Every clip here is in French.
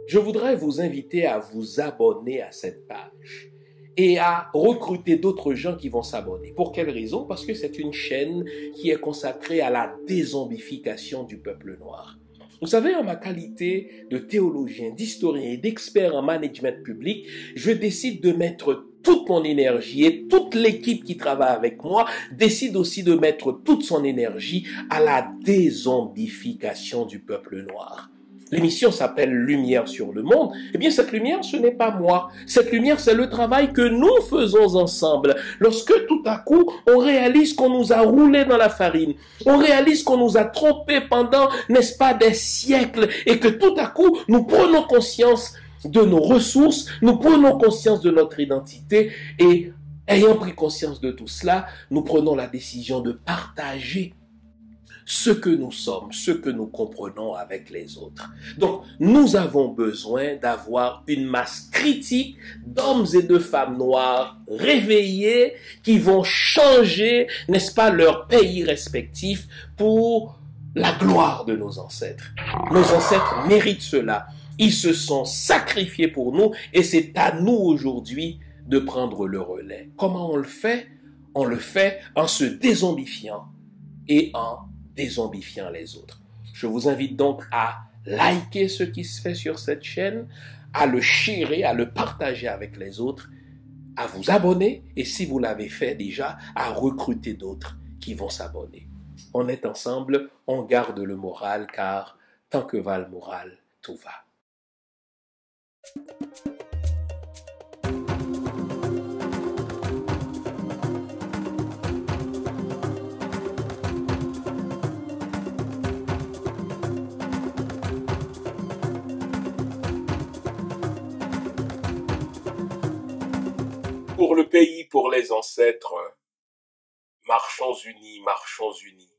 Je voudrais vous inviter à vous abonner à cette page et à recruter d'autres gens qui vont s'abonner. Pour quelle raison? Parce que c'est une chaîne qui est consacrée à la dézombification du peuple noir. Vous savez, en ma qualité de théologien, d'historien et d'expert en management public, je décide de mettre toute mon énergie et toute l'équipe qui travaille avec moi décide aussi de mettre toute son énergie à la dézombification du peuple noir. L'émission s'appelle Lumière sur le monde. Eh bien, cette lumière, ce n'est pas moi. Cette lumière, c'est le travail que nous faisons ensemble. Lorsque tout à coup, on réalise qu'on nous a roulé dans la farine, on réalise qu'on nous a trompés pendant, n'est-ce pas, des siècles, et que tout à coup, nous prenons conscience de nos ressources, nous prenons conscience de notre identité, et ayant pris conscience de tout cela, nous prenons la décision de partager ce que nous sommes, ce que nous comprenons avec les autres. Donc, nous avons besoin d'avoir une masse critique d'hommes et de femmes noirs réveillés qui vont changer, n'est-ce pas, leur pays respectif pour la gloire de nos ancêtres. Nos ancêtres méritent cela. Ils se sont sacrifiés pour nous et c'est à nous aujourd'hui de prendre le relais. Comment on le fait? On le fait en se dézombifiant et en dézombifiant les autres. Je vous invite donc à liker ce qui se fait sur cette chaîne, à le sharer, à le partager avec les autres, à vous abonner et si vous l'avez fait déjà, à recruter d'autres qui vont s'abonner. On est ensemble, on garde le moral car tant que va le moral, tout va. Pour le pays, pour les ancêtres, marchons unis, marchons unis.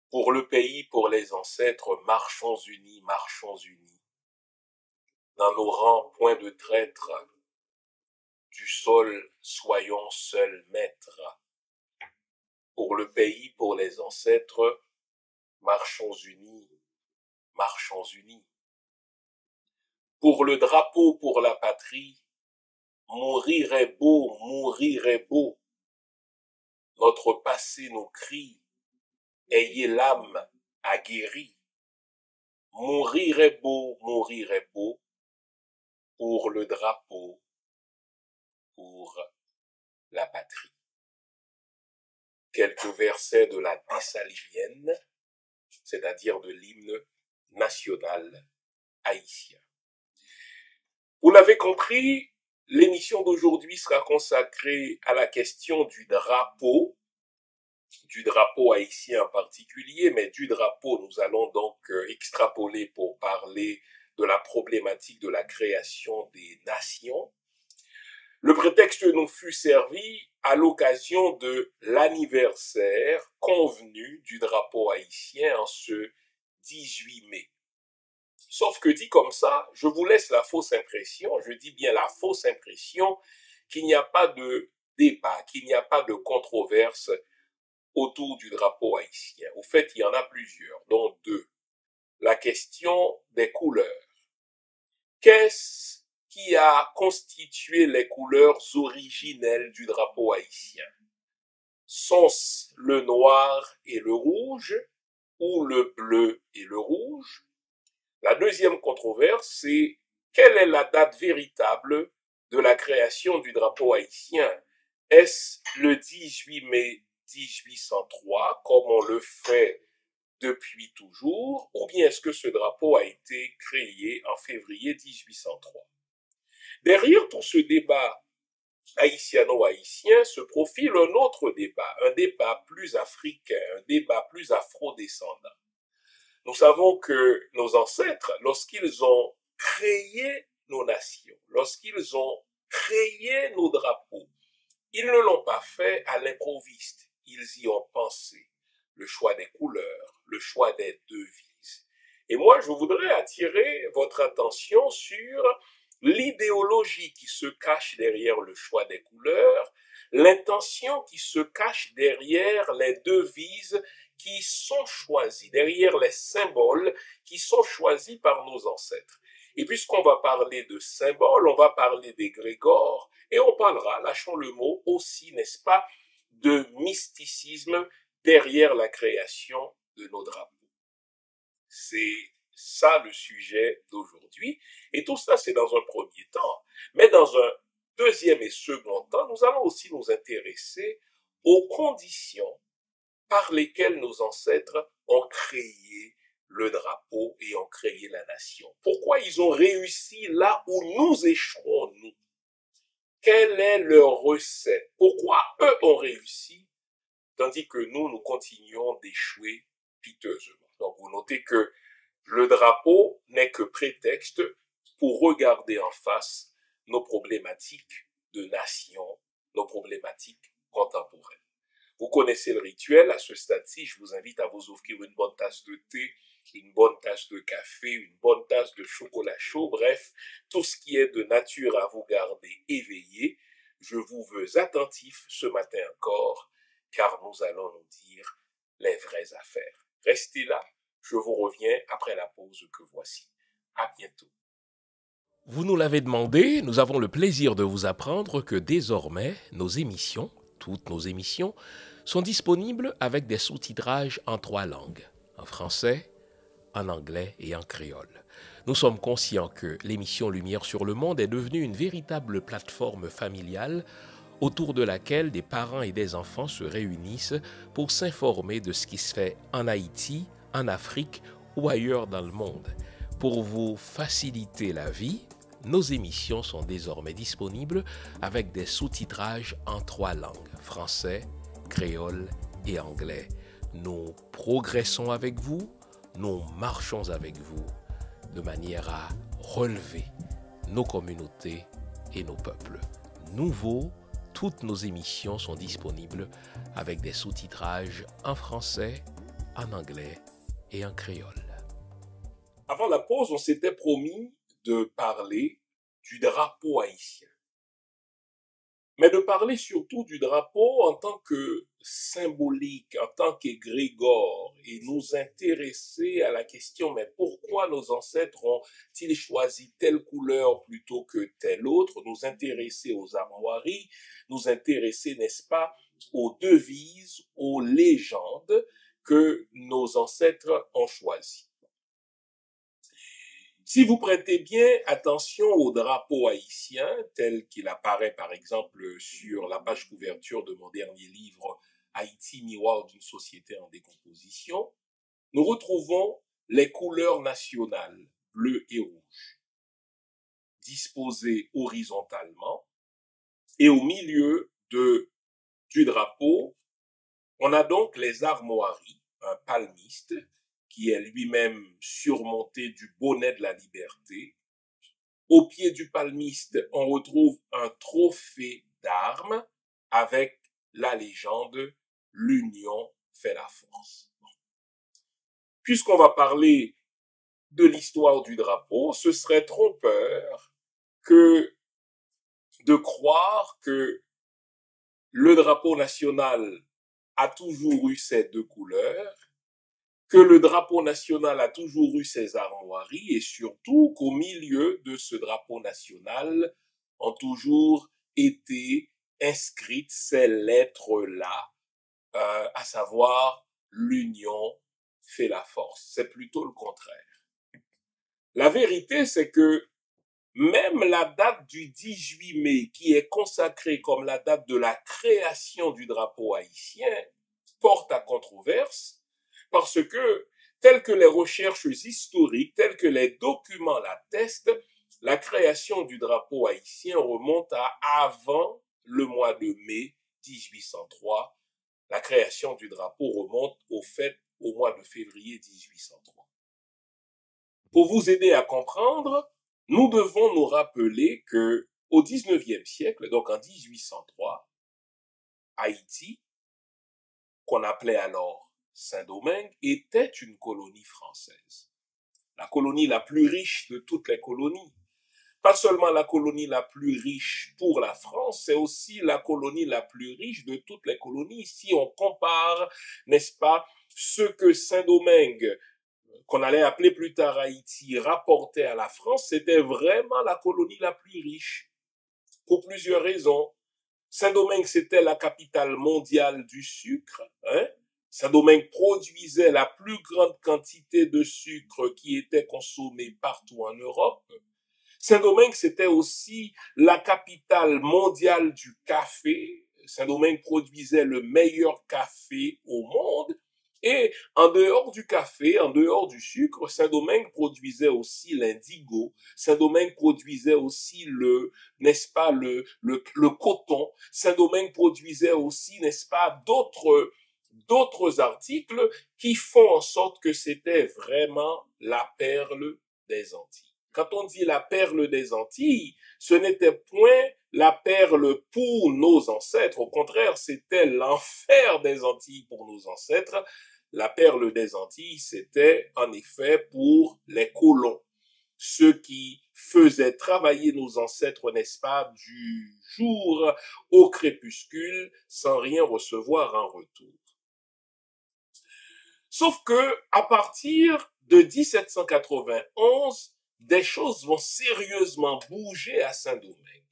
Pour le pays, pour les ancêtres, marchons unis, marchons unis. Dans nos rangs, point de traître, du sol, soyons seuls maîtres. Pour le pays, pour les ancêtres, marchons unis, marchons unis. Pour le drapeau, pour la patrie, mourir est beau, mourir est beau. Notre passé nous crie, ayez l'âme aguerrie. Mourir est beau, mourir est beau. Pour le drapeau, pour la patrie. Quelques versets de la Dessalinienne, c'est-à-dire de l'hymne national haïtien. Vous l'avez compris, l'émission d'aujourd'hui sera consacrée à la question du drapeau haïtien en particulier, mais du drapeau, nous allons donc extrapoler pour parler de la problématique de la création des nations. Le prétexte nous fut servi à l'occasion de l'anniversaire convenu du drapeau haïtien en ce 18 mai. Sauf que dit comme ça, je vous laisse la fausse impression, je dis bien la fausse impression, qu'il n'y a pas de débat, qu'il n'y a pas de controverse autour du drapeau haïtien. Au fait, il y en a plusieurs, dont deux. La question des couleurs. Qu'est-ce qui a constitué les couleurs originelles du drapeau haïtien? Sont-ce le noir et le rouge ou le bleu et le rouge? La deuxième controverse, c'est quelle est la date véritable de la création du drapeau haïtien? Est-ce le 18 mai 1803, comme on le fait depuis toujours, ou bien est-ce que ce drapeau a été créé en février 1803? Derrière tout ce débat haïtiano-haïtien se profile un autre débat, un débat plus africain, un débat plus afro-descendant. Nous savons que nos ancêtres, lorsqu'ils ont créé nos nations, lorsqu'ils ont créé nos drapeaux, ils ne l'ont pas fait à l'improviste, ils y ont pensé. Le le choix des couleurs, le choix des devises. Et moi, je voudrais attirer votre attention sur l'idéologie qui se cache derrière le choix des couleurs, l'intention qui se cache derrière les devises qui sont choisies, derrière les symboles qui sont choisis par nos ancêtres. Et puisqu'on va parler de symboles, on va parler d'égrégores, et on parlera, lâchons le mot, aussi, n'est-ce pas, de mysticisme derrière la création de nos drapeaux. C'est ça le sujet d'aujourd'hui. Et tout ça, c'est dans un premier temps. Mais dans un deuxième et second temps, nous allons aussi nous intéresser aux conditions par lesquelles nos ancêtres ont créé le drapeau et ont créé la nation. Pourquoi ils ont réussi là où nous échouons, nous? Quelle est leur recette? Pourquoi eux ont réussi, tandis que nous continuons d'échouer piteusement? Donc, vous notez que le drapeau n'est que prétexte pour regarder en face nos problématiques de nation, nos problématiques contemporaines. Vous connaissez le rituel. À ce stade-ci, je vous invite à vous offrir une bonne tasse de thé, une bonne tasse de café, une bonne tasse de chocolat chaud, bref, tout ce qui est de nature à vous garder éveillé. Je vous veux attentif ce matin encore, car nous allons nous dire les vraies affaires. Restez là, je vous reviens après la pause que voici. À bientôt. Vous nous l'avez demandé, nous avons le plaisir de vous apprendre que désormais, toutes nos émissions, sont disponibles avec des sous-titrages en 3 langues, en français, en anglais et en créole. Nous sommes conscients que l'émission Lumière sur le Monde est devenue une véritable plateforme familiale autour de laquelle des parents et des enfants se réunissent pour s'informer de ce qui se fait en Haïti, en Afrique ou ailleurs dans le monde. Pour vous faciliter la vie, nos émissions sont désormais disponibles avec des sous-titrages en 3 langues, français, créole et anglais. Nous progressons avec vous, nous marchons avec vous de manière à relever nos communautés et nos peuples. Nouveau, toutes nos émissions sont disponibles avec des sous-titrages en français, en anglais et en créole. Avant la pause, on s'était promis de parler du drapeau haïtien. Mais de parler surtout du drapeau en tant que symbolique, en tant qu'égrégore, et nous intéresser à la question, mais pourquoi nos ancêtres ont-ils choisi telle couleur plutôt que telle autre, nous intéresser aux armoiries, nous intéresser, n'est-ce pas, aux devises, aux légendes que nos ancêtres ont choisies. Si vous prêtez bien attention au drapeau haïtien, tel qu'il apparaît par exemple sur la page couverture de mon dernier livre Haïti, miroir d'une société en décomposition, nous retrouvons les couleurs nationales, bleu et rouge, disposées horizontalement, et au milieu du drapeau, on a donc les armoiries, un palmiste, qui est lui-même surmonté du bonnet de la liberté. Au pied du palmiste, on retrouve un trophée d'armes avec la légende « L'union fait la force ». Puisqu'on va parler de l'histoire du drapeau, ce serait trompeur que de croire que le drapeau national a toujours eu ces 2 couleurs, que le drapeau national a toujours eu ses armoiries et surtout qu'au milieu de ce drapeau national ont toujours été inscrites ces lettres-là, à savoir l'union fait la force. C'est plutôt le contraire. La vérité, c'est que même la date du 18 mai, qui est consacrée comme la date de la création du drapeau haïtien, porte à controverse, parce que, telles que les recherches historiques, tels que les documents l'attestent, la création du drapeau haïtien remonte à avant le mois de mai 1803. La création du drapeau remonte au mois de février 1803. Pour vous aider à comprendre, nous devons nous rappeler que au 19e siècle, donc en 1803, Haïti, qu'on appelait alors Saint-Domingue était une colonie française. La colonie la plus riche de toutes les colonies. Pas seulement la colonie la plus riche pour la France, c'est aussi la colonie la plus riche de toutes les colonies. Si on compare, n'est-ce pas, ce que Saint-Domingue, qu'on allait appeler plus tard Haïti, rapportait à la France, c'était vraiment la colonie la plus riche. Pour plusieurs raisons. Saint-Domingue, c'était la capitale mondiale du sucre. Saint-Domingue produisait la plus grande quantité de sucre qui était consommée partout en Europe. Saint-Domingue, c'était aussi la capitale mondiale du café. Saint-Domingue produisait le meilleur café au monde. Et en dehors du café, en dehors du sucre, Saint-Domingue produisait aussi l'indigo. Saint-Domingue produisait aussi n'est-ce pas, le coton. Saint-Domingue produisait aussi, n'est-ce pas, d'autres articles qui font en sorte que c'était vraiment la perle des Antilles. Quand on dit la perle des Antilles, ce n'était point la perle pour nos ancêtres. Au contraire, c'était l'enfer des Antilles pour nos ancêtres. La perle des Antilles, c'était en effet pour les colons. Ceux qui faisaient travailler nos ancêtres, n'est-ce pas, du jour au crépuscule, sans rien recevoir en retour. Sauf que, à partir de 1791, des choses vont sérieusement bouger à Saint-Domingue.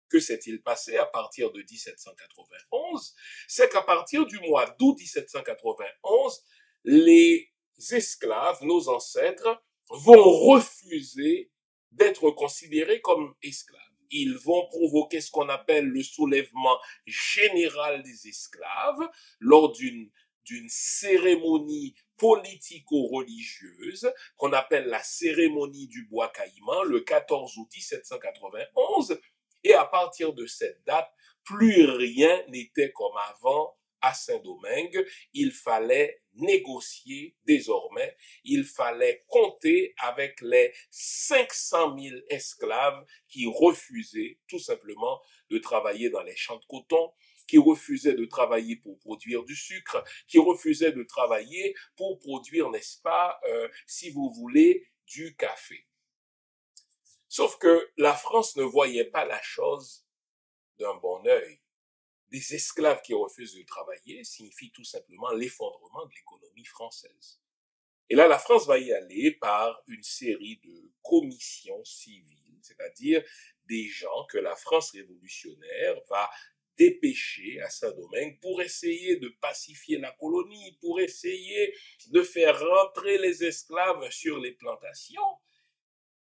Que s'est-il passé à partir de 1791? C'est qu'à partir du mois d'août 1791, les esclaves, nos ancêtres, vont refuser d'être considérés comme esclaves. Ils vont provoquer ce qu'on appelle le soulèvement général des esclaves lors d'une cérémonie politico-religieuse qu'on appelle la cérémonie du bois caïman le 14 août 1791. Et à partir de cette date, plus rien n'était comme avant à Saint-Domingue. Il fallait négocier désormais. Il fallait compter avec les 500 000 esclaves qui refusaient tout simplement de travailler dans les champs de coton, qui refusaient de travailler pour produire du sucre, qui refusaient de travailler pour produire, n'est-ce pas, si vous voulez, du café. Sauf que la France ne voyait pas la chose d'un bon œil. Des esclaves qui refusent de travailler signifie tout simplement l'effondrement de l'économie française. Et là, la France va y aller par une série de commissions civiles, c'est-à-dire des gens que la France révolutionnaire va dépêcher à Saint-Domingue pour essayer de pacifier la colonie, pour essayer de faire rentrer les esclaves sur les plantations.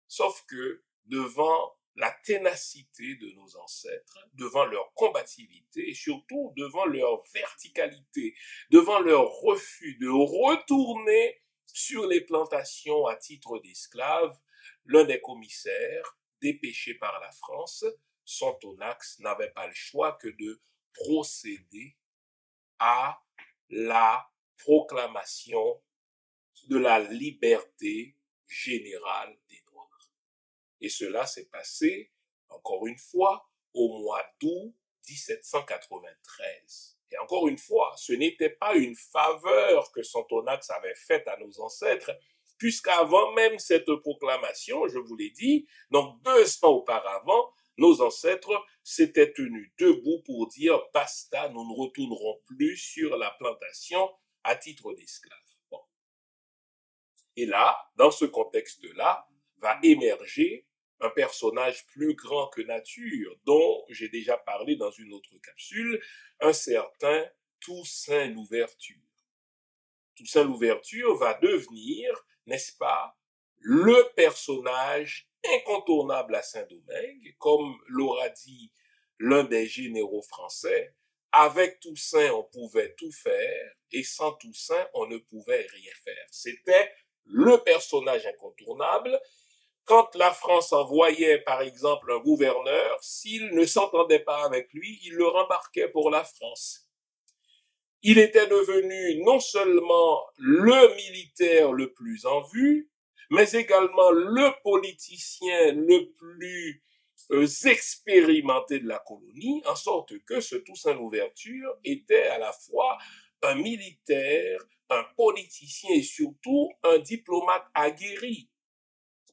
Sauf que devant la ténacité de nos ancêtres, devant leur combativité et surtout devant leur verticalité, devant leur refus de retourner sur les plantations à titre d'esclaves, l'un des commissaires dépêchés par la France, Sontonax, n'avait pas le choix que de procéder à la proclamation de la liberté générale des Noirs. Et cela s'est passé, encore une fois, au mois d'août 1793. Et encore une fois, ce n'était pas une faveur que Sontonax avait faite à nos ancêtres, puisqu'avant même cette proclamation, je vous l'ai dit, donc 2 ans auparavant, nos ancêtres s'étaient tenus debout pour dire « basta, nous ne retournerons plus sur la plantation à titre d'esclaves ». Bon. Et là, dans ce contexte-là, va émerger un personnage plus grand que nature, dont j'ai déjà parlé dans une autre capsule, un certain Toussaint Louverture. Toussaint Louverture va devenir, n'est-ce pas, le personnage incontournable à Saint-Domingue, comme l'aura dit l'un des généraux français. Avec Toussaint, on pouvait tout faire, et sans Toussaint, on ne pouvait rien faire. C'était le personnage incontournable. Quand la France envoyait, par exemple, un gouverneur, s'il ne s'entendait pas avec lui, il le rembarquait pour la France. Il était devenu non seulement le militaire le plus en vue, mais également le politicien le plus expérimenté de la colonie, en sorte que ce Toussaint Louverture était à la fois un militaire, politicien et surtout un diplomate aguerri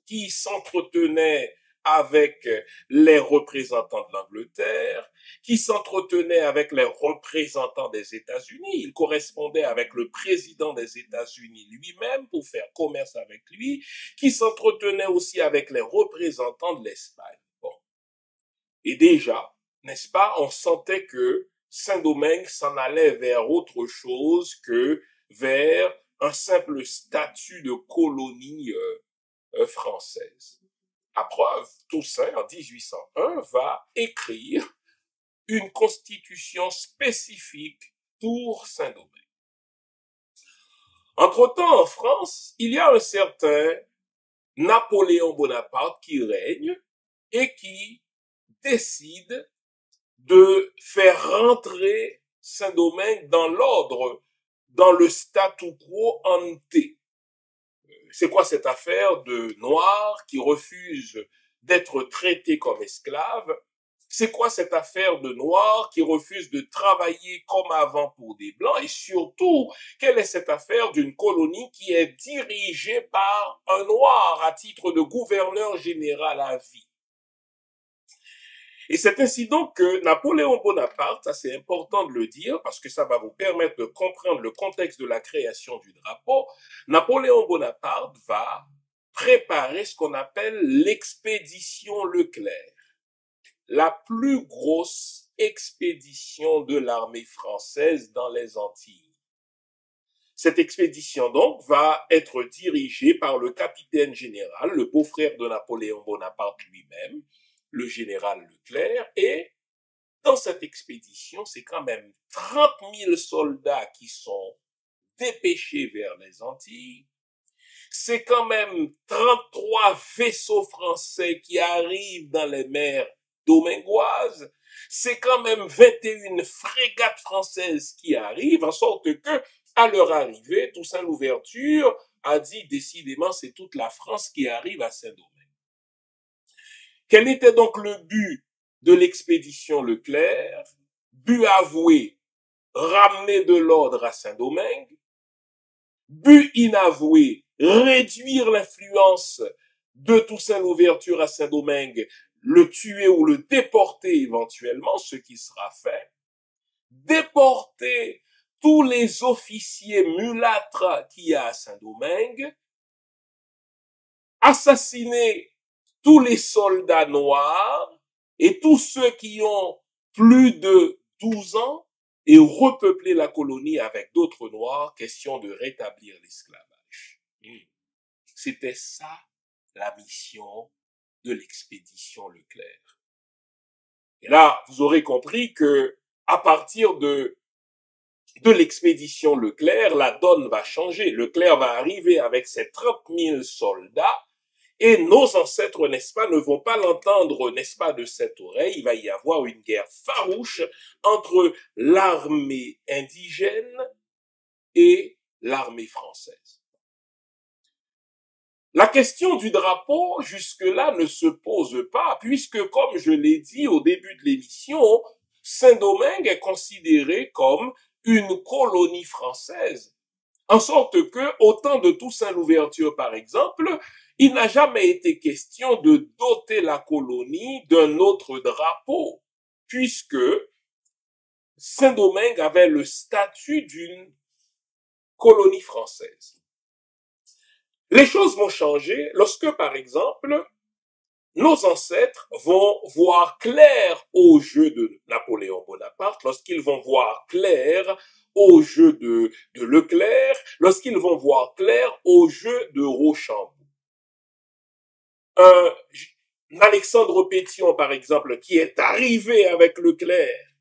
qui s'entretenait avec les représentants de l'Angleterre, qui s'entretenait avec les représentants des États-Unis. Il correspondait avec le président des États-Unis lui-même pour faire commerce avec lui, qui s'entretenait aussi avec les représentants de l'Espagne. Bon. Et déjà, n'est-ce pas, on sentait que Saint-Domingue s'en allait vers autre chose que vers un simple statut de colonie française. À preuve, Toussaint, en 1801, va écrire une constitution spécifique pour Saint-Domingue. Entre-temps, en France, il y a un certain Napoléon Bonaparte qui règne et qui décide de faire rentrer Saint-Domingue dans l'ordre, dans le statu quo ante. C'est quoi cette affaire de Noirs qui refusent d'être traités comme esclaves? C'est quoi cette affaire de Noirs qui refusent de travailler comme avant pour des Blancs? Et surtout, quelle est cette affaire d'une colonie qui est dirigée par un Noir à titre de gouverneur général à vie? Et c'est ainsi donc que Napoléon Bonaparte, ça c'est important de le dire parce que ça va vous permettre de comprendre le contexte de la création du drapeau, Napoléon Bonaparte va préparer ce qu'on appelle l'expédition Leclerc, la plus grosse expédition de l'armée française dans les Antilles. Cette expédition donc va être dirigée par le capitaine général, le beau-frère de Napoléon Bonaparte lui-même, le général Leclerc, et dans cette expédition, c'est quand même 30 000 soldats qui sont dépêchés vers les Antilles, c'est quand même 33 vaisseaux français qui arrivent dans les mers domingoises, c'est quand même 21 frégates françaises qui arrivent, en sorte que, à leur arrivée, Toussaint Louverture a dit décidément c'est toute la France qui arrive à Saint-Domingue. Quel était donc le but de l'expédition Leclerc? But avoué, ramener de l'ordre à Saint-Domingue. But inavoué, réduire l'influence de Toussaint Louverture à Saint-Domingue, le tuer ou le déporter éventuellement, ce qui sera fait. Déporter tous les officiers mulâtres qu'il y a à Saint-Domingue. Assassiner tous les soldats noirs et tous ceux qui ont plus de 12 ans et repeupler la colonie avec d'autres noirs, question de rétablir l'esclavage. C'était ça la mission de l'expédition Leclerc. Et là, vous aurez compris que à partir de l'expédition Leclerc, la donne va changer. Leclerc va arriver avec ses 30 000 soldats. Et nos ancêtres, n'est-ce pas, ne vont pas l'entendre, n'est-ce pas, de cette oreille. Il va y avoir une guerre farouche entre l'armée indigène et l'armée française. La question du drapeau, jusque-là, ne se pose pas, puisque, comme je l'ai dit au début de l'émission, Saint-Domingue est considéré comme une colonie française. En sorte que, au temps de Toussaint Louverture, par exemple, il n'a jamais été question de doter la colonie d'un autre drapeau, puisque Saint-Domingue avait le statut d'une colonie française. Les choses vont changer lorsque, par exemple, nos ancêtres vont voir clair au jeu de Napoléon Bonaparte, lorsqu'ils vont voir clair au jeu de Leclerc, lorsqu'ils vont voir clair au jeu de Rochambeau. Un Alexandre Pétion, par exemple, qui est arrivé avec Leclerc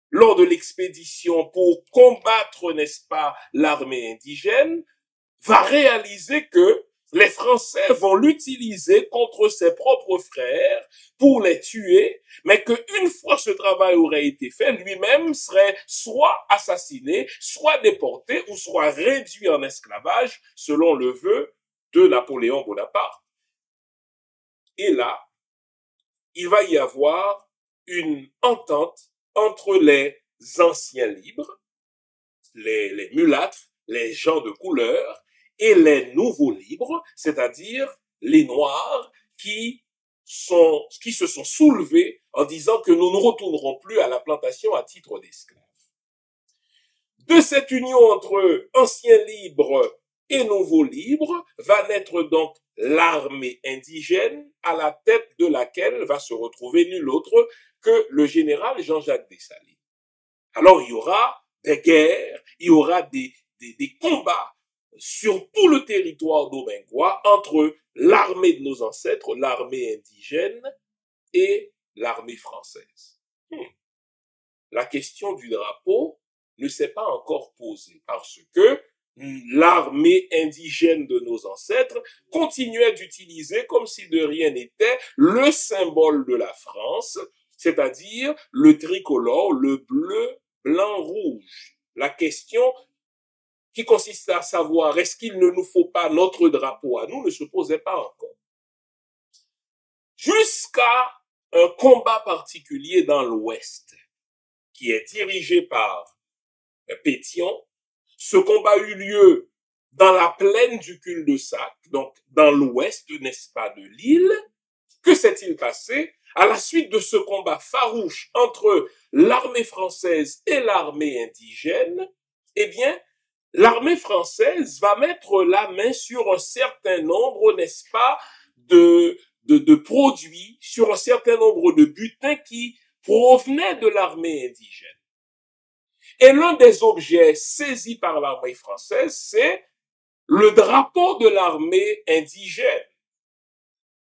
lors de l'expédition pour combattre, n'est-ce pas, l'armée indigène, va réaliser que les Français vont l'utiliser contre ses propres frères pour les tuer, mais qu'une fois ce travail aurait été fait, lui-même serait soit assassiné, soit déporté, ou soit réduit en esclavage, selon le vœu de Napoléon Bonaparte. Et là, il va y avoir une entente entre les anciens libres, les mulâtres, les gens de couleur, et les nouveaux libres, c'est-à-dire les noirs qui se sont soulevés en disant que nous ne retournerons plus à la plantation à titre d'esclaves. De cette union entre anciens libres et nouveaux libres va naître donc l'armée indigène à la tête de laquelle va se retrouver nul autre que le général Jean-Jacques Dessalines. Alors il y aura des guerres, il y aura des combats sur tout le territoire domingois entre l'armée de nos ancêtres, l'armée indigène et l'armée française. La question du drapeau ne s'est pas encore posée parce que l'armée indigène de nos ancêtres continuait d'utiliser, comme si de rien n'était, le symbole de la France, c'est-à-dire le tricolore, le bleu, blanc, rouge. La question qui consiste à savoir est-ce qu'il ne nous faut pas notre drapeau à nous ne se posait pas encore. Jusqu'à un combat particulier dans l'Ouest, qui est dirigé par Pétion. Ce combat eut lieu dans la plaine du cul-de-sac, donc dans l'ouest, n'est-ce pas, de l'île. Que s'est-il passé? À la suite de ce combat farouche entre l'armée française et l'armée indigène, eh bien, l'armée française va mettre la main sur un certain nombre, n'est-ce pas, de produits, sur un certain nombre de butins qui provenaient de l'armée indigène. Et l'un des objets saisis par l'armée française, c'est le drapeau de l'armée indigène.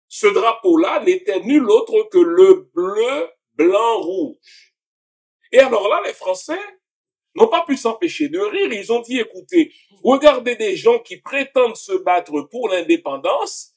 Ce drapeau-là n'était nul autre que le bleu, blanc, rouge. Et alors là, les Français n'ont pas pu s'empêcher de rire. Ils ont dit, écoutez, regardez des gens qui prétendent se battre pour l'indépendance.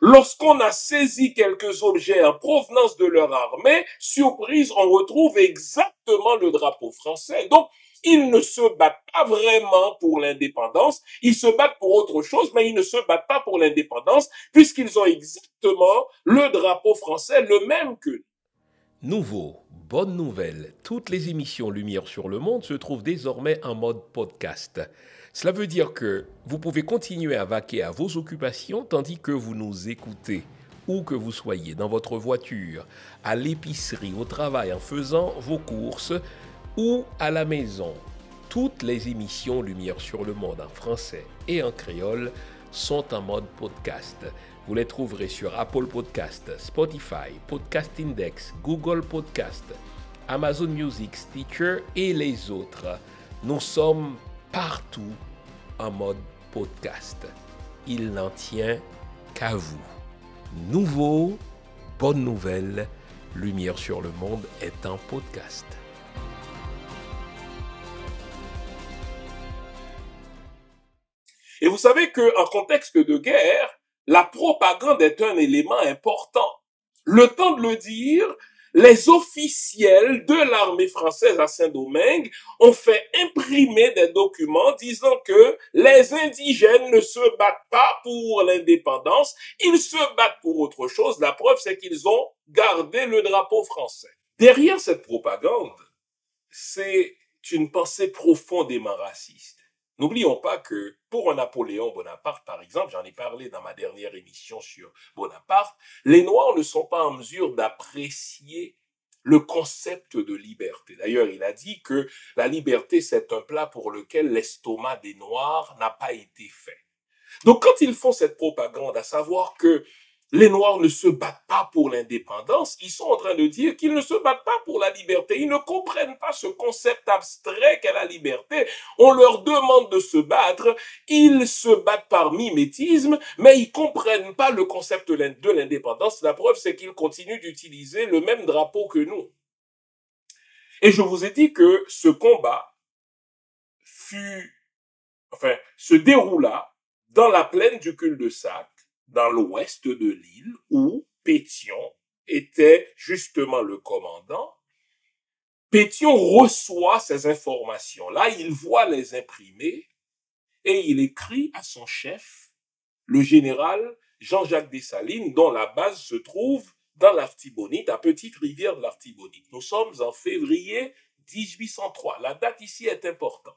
Lorsqu'on a saisi quelques objets en provenance de leur armée, surprise, on retrouve exactement le drapeau français. Donc, ils ne se battent pas vraiment pour l'indépendance, ils se battent pour autre chose, mais ils ne se battent pas pour l'indépendance, puisqu'ils ont exactement le drapeau français, le même que nous. Nouveau, bonne nouvelle, toutes les émissions Lumière sur le monde se trouvent désormais en mode podcast. Cela veut dire que vous pouvez continuer à vaquer à vos occupations tandis que vous nous écoutez, où que vous soyez, dans votre voiture, à l'épicerie, au travail, en faisant vos courses ou à la maison. Toutes les émissions Lumière sur le monde en français et en créole sont en mode podcast. Vous les trouverez sur Apple Podcast, Spotify, Podcast Index, Google Podcast, Amazon Music, Stitcher et les autres. Nous sommes partout en mode podcast. Il n'en tient qu'à vous. Nouveau, bonne nouvelle, Lumière sur le monde est en podcast. Et vous savez qu'en contexte de guerre, la propagande est un élément important. Le temps de le dire, les officiels de l'armée française à Saint-Domingue ont fait imprimer des documents disant que les indigènes ne se battent pas pour l'indépendance, ils se battent pour autre chose. La preuve, c'est qu'ils ont gardé le drapeau français. Derrière cette propagande, c'est une pensée profondément raciste. N'oublions pas que pour un Napoléon Bonaparte, par exemple, j'en ai parlé dans ma dernière émission sur Bonaparte, les Noirs ne sont pas en mesure d'apprécier le concept de liberté. D'ailleurs, il a dit que la liberté, c'est un plat pour lequel l'estomac des Noirs n'a pas été fait. Donc, quand ils font cette propagande, à savoir que les Noirs ne se battent pas pour l'indépendance, ils sont en train de dire qu'ils ne se battent pas pour la liberté. Ils ne comprennent pas ce concept abstrait qu'est la liberté. On leur demande de se battre, ils se battent par mimétisme, mais ils comprennent pas le concept de l'indépendance. La preuve, c'est qu'ils continuent d'utiliser le même drapeau que nous. Et je vous ai dit que ce combat se déroula dans la plaine du cul-de-sac, dans l'ouest de l'île, où Pétion était justement le commandant. Pétion reçoit ces informations-là, il voit les imprimer, et il écrit à son chef, le général Jean-Jacques Dessalines, dont la base se trouve dans l'Artibonite, à Petite Rivière de l'Artibonite. Nous sommes en février 1803. La date ici est importante.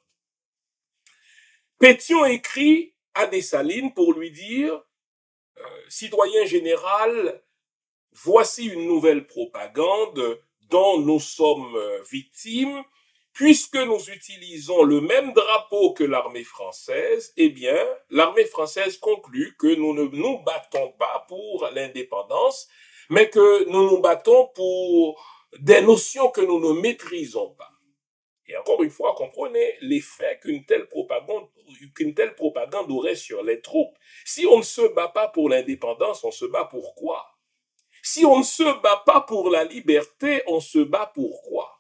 Pétion écrit à Dessalines pour lui dire « Citoyen général, voici une nouvelle propagande dont nous sommes victimes. Puisque nous utilisons le même drapeau que l'armée française, eh bien, l'armée française conclut que nous ne nous battons pas pour l'indépendance, mais que nous nous battons pour des notions que nous ne maîtrisons pas. » Et encore une fois, comprenez l'effet qu'une telle propagande aurait sur les troupes. Si on ne se bat pas pour l'indépendance, on se bat pour quoi? Si on ne se bat pas pour la liberté, on se bat pour quoi?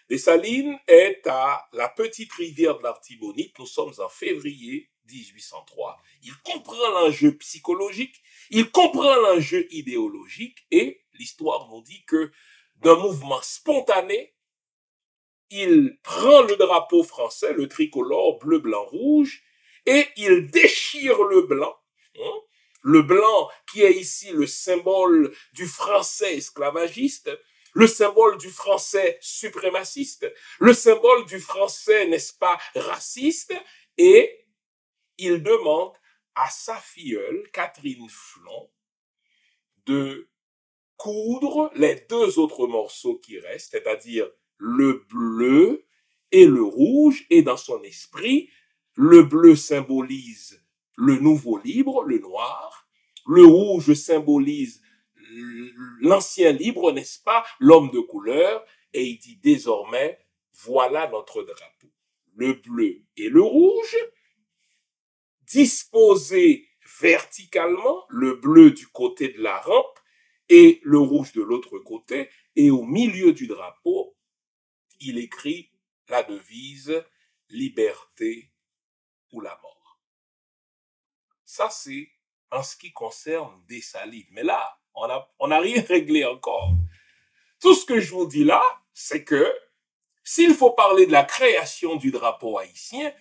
Dessalines est à la petite rivière de l'Artibonite. Nous sommes en février 1803. Il comprend l'enjeu psychologique, il comprend l'enjeu idéologique et l'histoire nous dit que d'un mouvement spontané, il prend le drapeau français, le tricolore bleu, blanc, rouge, et il déchire le blanc. Le blanc qui est ici le symbole du français esclavagiste, le symbole du français suprémaciste, le symbole du français, n'est-ce pas, raciste, et il demande à sa filleule, Catherine Flon, de coudre les deux autres morceaux qui restent, c'est-à-dire le bleu et le rouge, et dans son esprit, le bleu symbolise le nouveau libre, le noir, le rouge symbolise l'ancien libre, n'est-ce pas, l'homme de couleur, et il dit désormais, voilà notre drapeau. Le bleu et le rouge, disposés verticalement, le bleu du côté de la rampe et le rouge de l'autre côté, et au milieu du drapeau, il écrit la devise « Liberté ou la mort ». Ça, c'est en ce qui concerne Dessalines. Mais là, on n'a rien réglé encore. Tout ce que je vous dis là, c'est que s'il faut parler de la création du drapeau haïtien,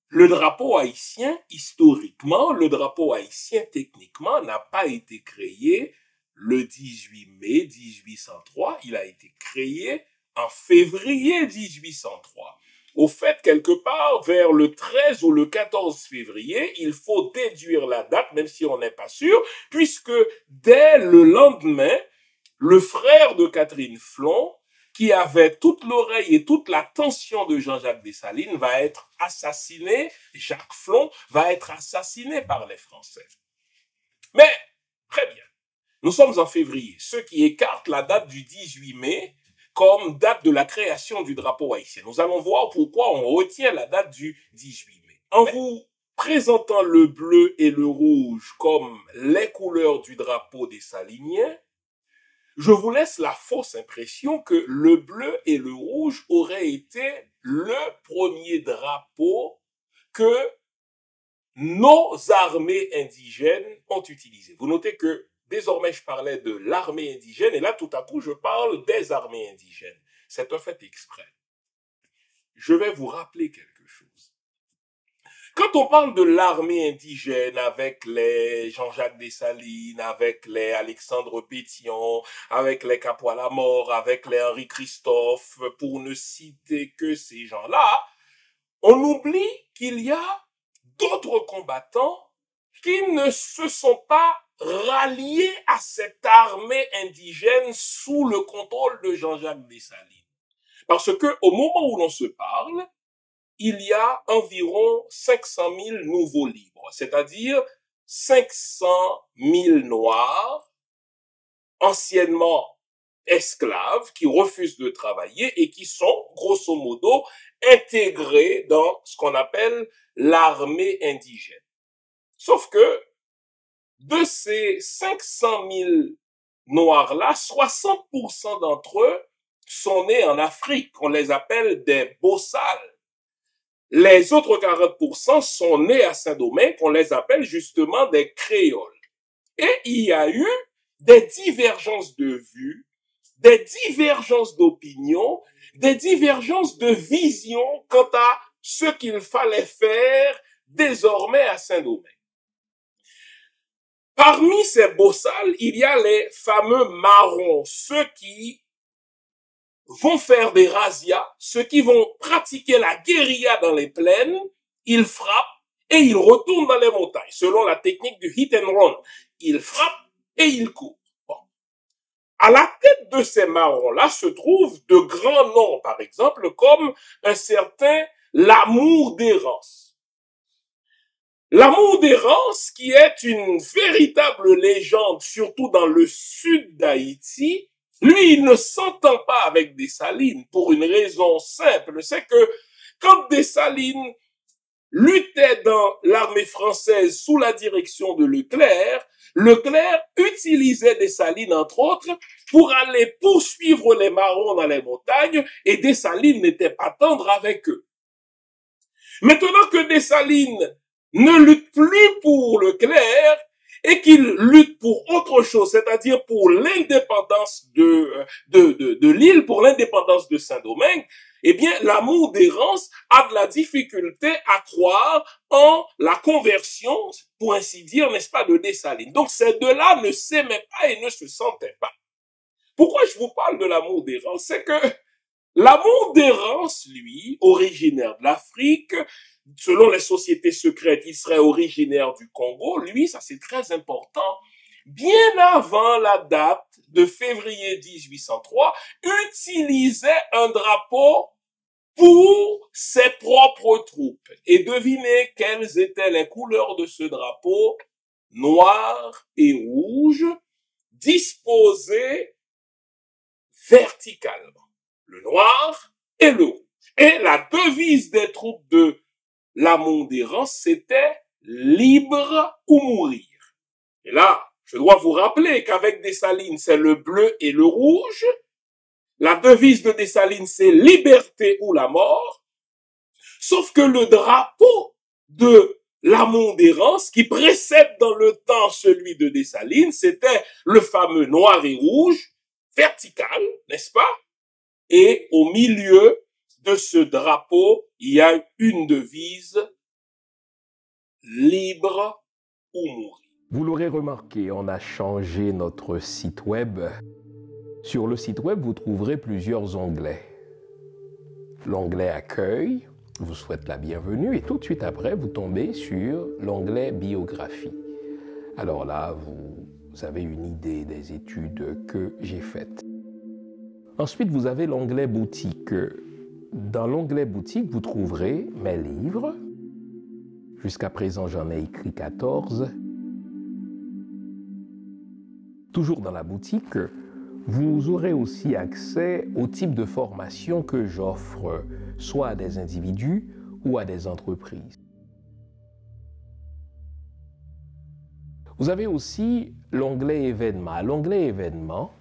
le drapeau haïtien, historiquement, le drapeau haïtien, techniquement, n'a pas été créé le 18 mai 1803. Il a été créé en février 1803. Au fait, quelque part, vers le 13 ou le 14 février, il faut déduire la date, même si on n'est pas sûr, puisque dès le lendemain, le frère de Catherine Flon, qui avait toute l'oreille et toute l'attention de Jean-Jacques Dessalines, va être assassiné, Jacques Flon va être assassiné par les Français. Mais, très bien, nous sommes en février, ce qui écarte la date du 18 mai, comme date de la création du drapeau haïtien. Nous allons voir pourquoi on retient la date du 18 mai. En vous présentant le bleu et le rouge comme les couleurs du drapeau dessalinien, je vous laisse la fausse impression que le bleu et le rouge auraient été le premier drapeau que nos armées indigènes ont utilisé. Vous notez que désormais, je parlais de l'armée indigène et là, tout à coup, je parle des armées indigènes. C'est un fait exprès. Je vais vous rappeler quelque chose. Quand on parle de l'armée indigène avec les Jean-Jacques Dessalines, avec les Alexandre Pétion, avec les Capois-Lamort, avec les Henri Christophe, pour ne citer que ces gens-là, on oublie qu'il y a d'autres combattants qui ne se sont pas ralliés à cette armée indigène sous le contrôle de Jean-Jacques Dessalines. Parce que au moment où l'on se parle, il y a environ 500 000 nouveaux libres, c'est-à-dire 500 000 Noirs, anciennement esclaves, qui refusent de travailler et qui sont, grosso modo, intégrés dans ce qu'on appelle l'armée indigène. Sauf que, de ces 500 000 Noirs-là, 60% d'entre eux sont nés en Afrique. On les appelle des bossales. Les autres 40% sont nés à Saint-Domingue, qu'on les appelle justement des créoles. Et il y a eu des divergences de vues, des divergences d'opinion, des divergences de vision quant à ce qu'il fallait faire désormais à Saint-Domingue. Parmi ces bossales, il y a les fameux marrons, ceux qui vont faire des razzias, ceux qui vont pratiquer la guérilla dans les plaines il frappe et il retourne dans les montagnes, selon la technique du hit and run. Il frappe et il court. Bon. À la tête de ces marrons-là se trouvent de grands noms, par exemple, comme un certain L'Amour d'Errance. L'Amour d'Errance, qui est une véritable légende, surtout dans le sud d'Haïti, lui, il ne s'entend pas avec Dessalines pour une raison simple, c'est que quand Dessalines luttait dans l'armée française sous la direction de Leclerc, Leclerc utilisait Dessalines, entre autres, pour aller poursuivre les marrons dans les montagnes, et Dessalines n'était pas tendre avec eux. Maintenant que Dessalines ne lutte plus pour Leclerc, et qu'il lutte pour autre chose, c'est-à-dire pour l'indépendance de l'île, pour l'indépendance de Saint-Domingue, eh bien, l'Amour d'Errance a de la difficulté à croire en la conversion, pour ainsi dire, n'est-ce pas, de Dessalines. Donc, ces deux-là ne s'aimaient pas et ne se sentaient pas. Pourquoi je vous parle de l'Amour d'Errance? C'est que l'Amour d'Errance, lui, originaire de l'Afrique, selon les sociétés secrètes, il serait originaire du Congo. Lui, ça c'est très important, bien avant la date de février 1803, utilisait un drapeau pour ses propres troupes. Et devinez quelles étaient les couleurs de ce drapeau? Noir et rouge, disposés verticalement. Le noir et le rouge. Et la devise des troupes de l'Amour d'Errance, c'était libre ou mourir. Et là, je dois vous rappeler qu'avec Dessalines, c'est le bleu et le rouge. La devise de Dessalines, c'est liberté ou la mort. Sauf que le drapeau de l'Amour d'Errance, qui précède dans le temps celui de Dessalines, c'était le fameux noir et rouge, vertical, n'est-ce pas? Et au milieu de ce drapeau, il y a une devise, libre ou mourir. Vous l'aurez remarqué, on a changé notre site web. Sur le site web, vous trouverez plusieurs onglets. L'onglet Accueil vous souhaite la bienvenue et tout de suite après, vous tombez sur l'onglet Biographie. Alors là, vous avez une idée des études que j'ai faites. Ensuite, vous avez l'onglet Boutique. Dans l'onglet Boutique, vous trouverez mes livres. Jusqu'à présent, j'en ai écrit 14. Toujours dans la boutique, vous aurez aussi accès au type de formation que j'offre, soit à des individus ou à des entreprises. Vous avez aussi l'onglet événements. À l'onglet événements,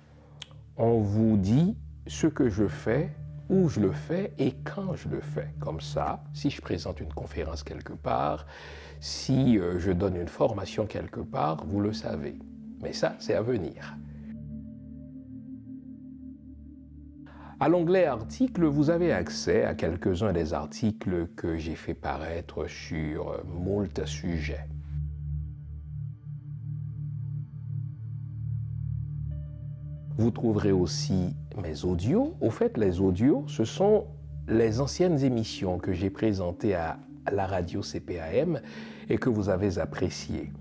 on vous dit ce que je fais, où je le fais et quand je le fais. Comme ça, si je présente une conférence quelque part, si je donne une formation quelque part, vous le savez. Mais ça, c'est à venir. À l'onglet articles, vous avez accès à quelques-uns des articles que j'ai fait paraître sur moult sujets. Vous trouverez aussi mes audios. Au fait, les audios, ce sont les anciennes émissions que j'ai présentées à la radio CPAM et que vous avez appréciées.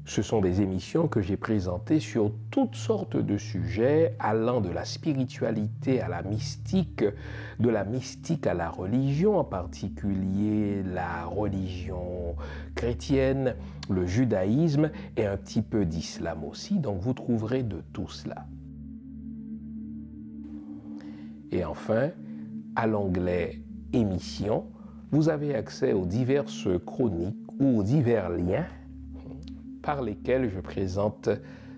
Ce sont des émissions que j'ai présentées sur toutes sortes de sujets allant de la spiritualité à la mystique, de la mystique à la religion, en particulier la religion chrétienne, le judaïsme et un petit peu d'islam aussi. Donc vous trouverez de tout cela. Et enfin, à l'onglet émissions, vous avez accès aux diverses chroniques ou aux divers liens par lesquels je présente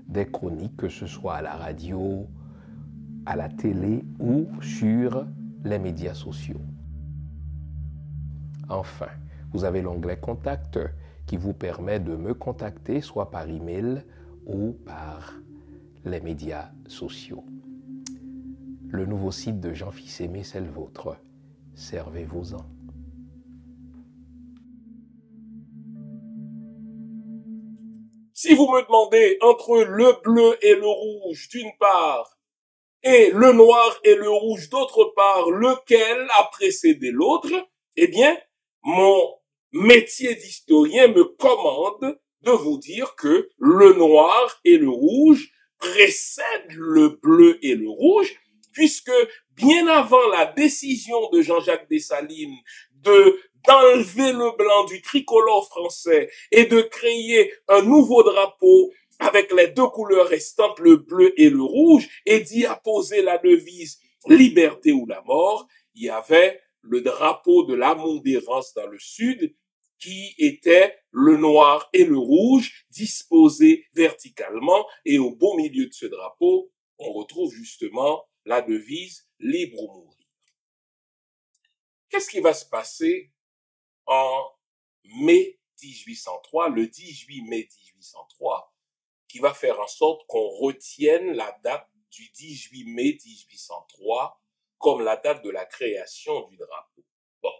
des chroniques, que ce soit à la radio, à la télé ou sur les médias sociaux. Enfin, vous avez l'onglet Contact qui vous permet de me contacter soit par email ou par les médias sociaux. Le nouveau site de Jean Fils-Aimé, c'est le vôtre. Servez-vous-en. Si vous me demandez entre le bleu et le rouge d'une part et le noir et le rouge d'autre part, lequel a précédé l'autre, eh bien, mon métier d'historien me commande de vous dire que le noir et le rouge précèdent le bleu et le rouge, puisque bien avant la décision de Jean-Jacques Dessalines d'enlever le blanc du tricolore français et de créer un nouveau drapeau avec les deux couleurs restantes, le bleu et le rouge, et d'y apposer la devise « Liberté ou la mort », il y avait le drapeau de la Montdérance dans le sud, qui était le noir et le rouge disposés verticalement, et au beau milieu de ce drapeau, on retrouve justement la devise « Libre ou mourir ». Qu'est-ce qui va se passer en mai 1803, le 18 mai 1803, qui va faire en sorte qu'on retienne la date du 18 mai 1803 comme la date de la création du drapeau. Bon.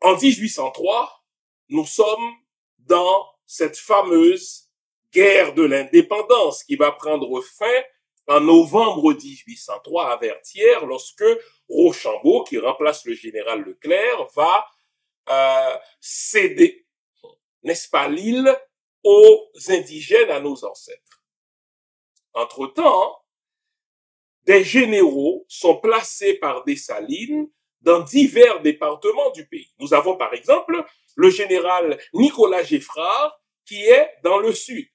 En 1803, nous sommes dans cette fameuse guerre de l'indépendance qui va prendre fin en novembre 1803 à Vertières, lorsque Rochambeau, qui remplace le général Leclerc, va céder, n'est-ce pas, l'île aux indigènes, à nos ancêtres. Entre-temps, des généraux sont placés par Dessalines dans divers départements du pays. Nous avons par exemple le général Nicolas Geffrard qui est dans le sud.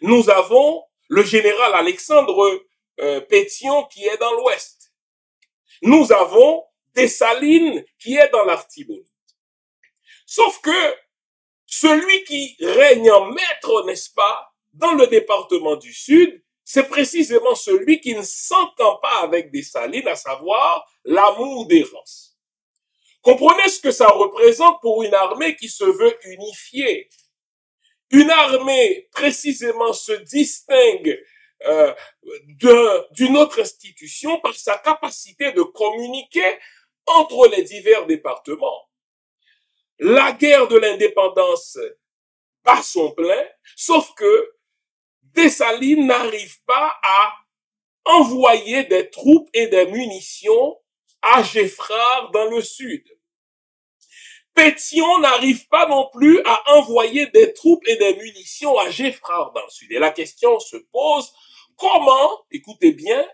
Nous avons le général Alexandre Pétion qui est dans l'ouest. Nous avons Dessalines qui est dans l'Artibonite. Sauf que celui qui règne en maître, n'est-ce pas, dans le département du sud, c'est précisément celui qui ne s'entend pas avec Dessalines, à savoir la Montdérance. Comprenez ce que ça représente pour une armée qui se veut unifiée. Une armée, précisément, se distingue d'une autre institution par sa capacité de communiquer entre les divers départements. La guerre de l'indépendance bat son plein, sauf que Dessalines n'arrive pas à envoyer des troupes et des munitions à Geffrard dans le sud. Pétion n'arrive pas non plus à envoyer des troupes et des munitions à Geffrard dans le sud. Et la question se pose, comment, écoutez bien,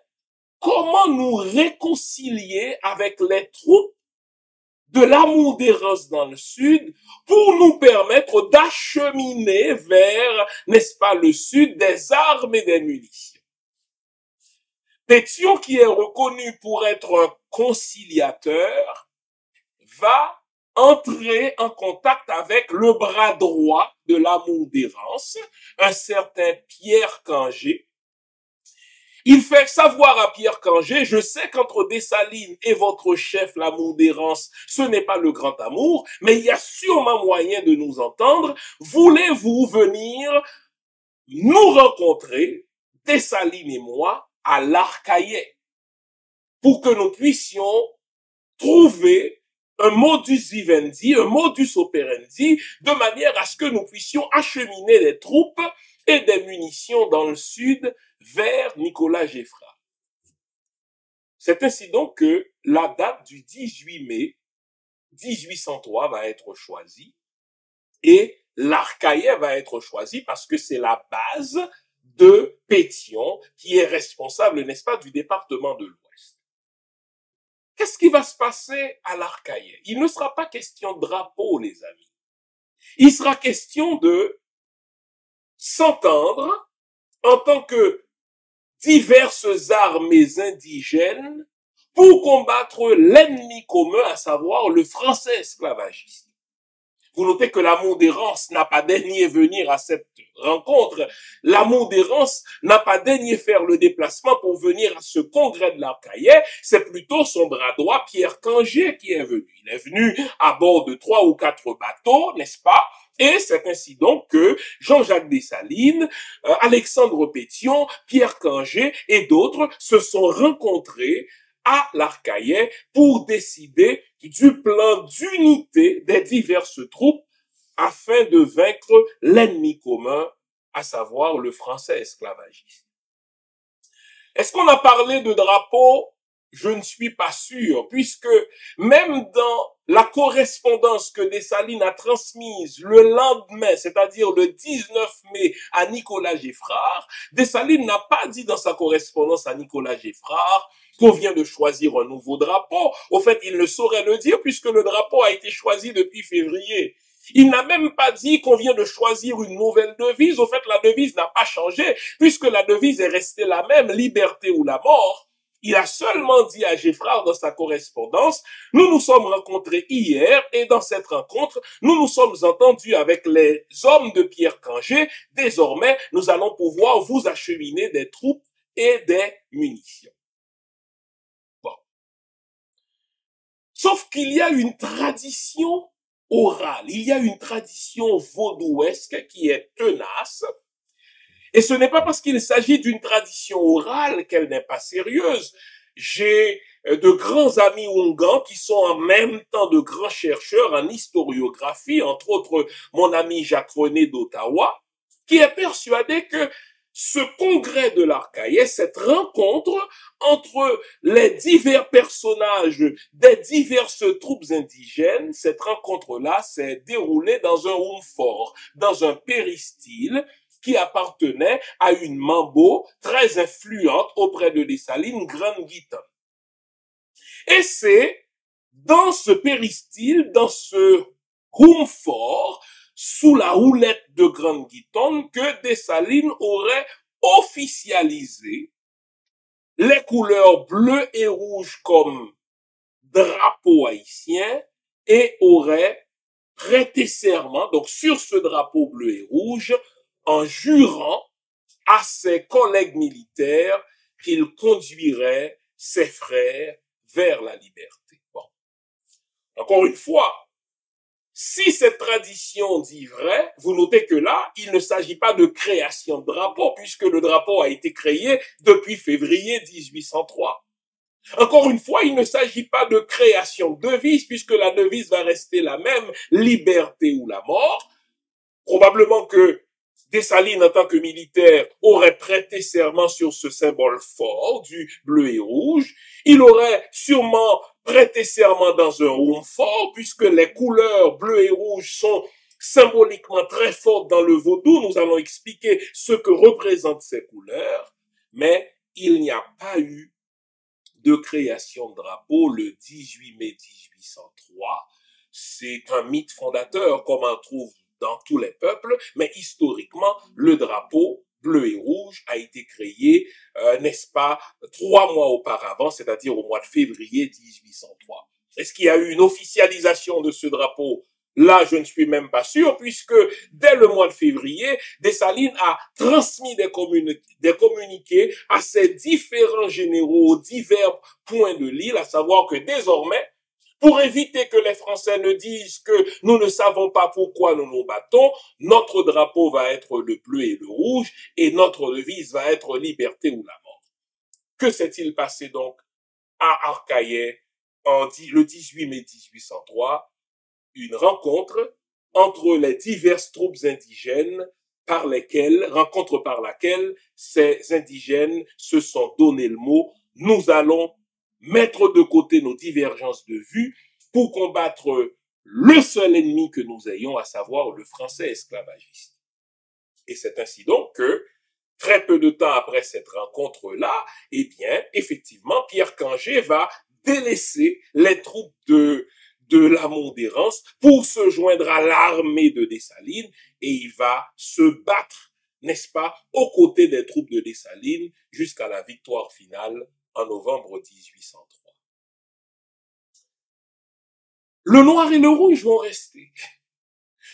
comment nous réconcilier avec les troupes de la Montdérance dans le sud pour nous permettre d'acheminer vers, n'est-ce pas, le sud des armes et des munitions. Pétion, qui est reconnu pour être un conciliateur, va entrer en contact avec le bras droit de la Montdérance, un certain Pierre Cangé. Il fait savoir à Pierre Cangé, je sais qu'entre Dessalines et votre chef, la Montdérance, ce n'est pas le grand amour, mais il y a sûrement moyen de nous entendre. Voulez-vous venir nous rencontrer, Dessalines et moi, à l'Arcaillet, pour que nous puissions trouver un modus vivendi, un modus operandi, de manière à ce que nous puissions acheminer des troupes et des munitions dans le sud vers Nicolas Geffrard. C'est ainsi donc que la date du 18 mai 1803 va être choisie et l'Arcaillet va être choisi parce que c'est la base de Pétion qui est responsable, n'est-ce pas, du département de l'Ouest. Qu'est-ce qui va se passer à l'Arcaillet? Il ne sera pas question de drapeau, les amis. Il sera question de s'entendre en tant que diverses armées indigènes pour combattre l'ennemi commun, à savoir le français esclavagiste. Vous notez que la Montdérance n'a pas daigné venir à cette rencontre. La Montdérance n'a pas daigné faire le déplacement pour venir à ce congrès de l'Arcaillet. C'est plutôt son bras droit, Pierre Cangé, qui est venu. Il est venu à bord de 3 ou 4 bateaux, n'est-ce pas? Et c'est ainsi donc que Jean-Jacques Dessalines, Alexandre Pétion, Pierre Cangé et d'autres se sont rencontrés à l'Arcaillet pour décider du plan d'unité des diverses troupes afin de vaincre l'ennemi commun, à savoir le français esclavagiste. Est-ce qu'on a parlé de drapeau je ne suis pas sûr, puisque même dans la correspondance que Dessalines a transmise le lendemain, c'est-à-dire le 19 mai à Nicolas Geffrard, Dessalines n'a pas dit dans sa correspondance à Nicolas Geffrard qu'on vient de choisir un nouveau drapeau. Au fait, il ne saurait le dire puisque le drapeau a été choisi depuis février. Il n'a même pas dit qu'on vient de choisir une nouvelle devise. Au fait, la devise n'a pas changé puisque la devise est restée la même, liberté ou la mort. Il a seulement dit à Geffrard dans sa correspondance, nous nous sommes rencontrés hier et dans cette rencontre, nous nous sommes entendus avec les hommes de Pierre Kangé. Désormais, nous allons pouvoir vous acheminer des troupes et des munitions. Bon. Sauf qu'il y a une tradition orale, il y a une tradition vaudouesque qui est tenace. Et ce n'est pas parce qu'il s'agit d'une tradition orale qu'elle n'est pas sérieuse. J'ai de grands amis Oungans qui sont en même temps de grands chercheurs en historiographie, entre autres mon ami Jacques-René d'Ottawa, qui est persuadé que ce congrès de l'Arcaïe, cette rencontre entre les divers personnages des diverses troupes indigènes, cette rencontre-là s'est déroulée dans un fort, dans un péristyle, qui appartenait à une mambo très influente auprès de Dessalines, Grande Guitane. Et c'est dans ce péristyle, dans ce fort, sous la houlette de Grande Guitane, que Dessalines aurait officialisé les couleurs bleu et rouge comme drapeau haïtien et aurait prêté serment, donc sur ce drapeau bleu et rouge, en jurant à ses collègues militaires qu'il conduirait ses frères vers la liberté. Bon. Encore une fois, si cette tradition dit vrai, vous notez que là, il ne s'agit pas de création de drapeau, puisque le drapeau a été créé depuis février 1803. Encore une fois, il ne s'agit pas de création de devise, puisque la devise va rester la même, liberté ou la mort. Probablement que Dessalines, en tant que militaire, aurait prêté serment sur ce symbole fort du bleu et rouge. Il aurait sûrement prêté serment dans un fort, puisque les couleurs bleu et rouge sont symboliquement très fortes dans le vaudou. Nous allons expliquer ce que représentent ces couleurs. Mais il n'y a pas eu de création de drapeau le 18 mai 1803. C'est un mythe fondateur, comme on trouve dans tous les peuples, mais historiquement, le drapeau bleu et rouge a été créé, n'est-ce pas, 3 mois auparavant, c'est-à-dire au mois de février 1803. Est-ce qu'il y a eu une officialisation de ce drapeau? Là, je ne suis même pas sûr, puisque dès le mois de février, Dessalines a transmis des communiqués à ses différents généraux aux divers points de l'île, à savoir que désormais, pour éviter que les Français ne disent que nous ne savons pas pourquoi nous nous battons, notre drapeau va être le bleu et le rouge et notre devise va être liberté ou la mort. Que s'est-il passé donc à Arcaïe le 18 mai 1803? Une rencontre entre les diverses troupes indigènes rencontre par laquelle ces indigènes se sont donné le mot « nous allons mettre de côté nos divergences de vues pour combattre le seul ennemi que nous ayons, à savoir le français esclavagiste. » Et c'est ainsi donc que, très peu de temps après cette rencontre-là, eh bien, effectivement, Pierre Kangé va délaisser les troupes de la Mondérance pour se joindre à l'armée de Dessalines et il va se battre, n'est-ce pas, aux côtés des troupes de Dessalines jusqu'à la victoire finale en novembre 1803. Le noir et le rouge vont rester.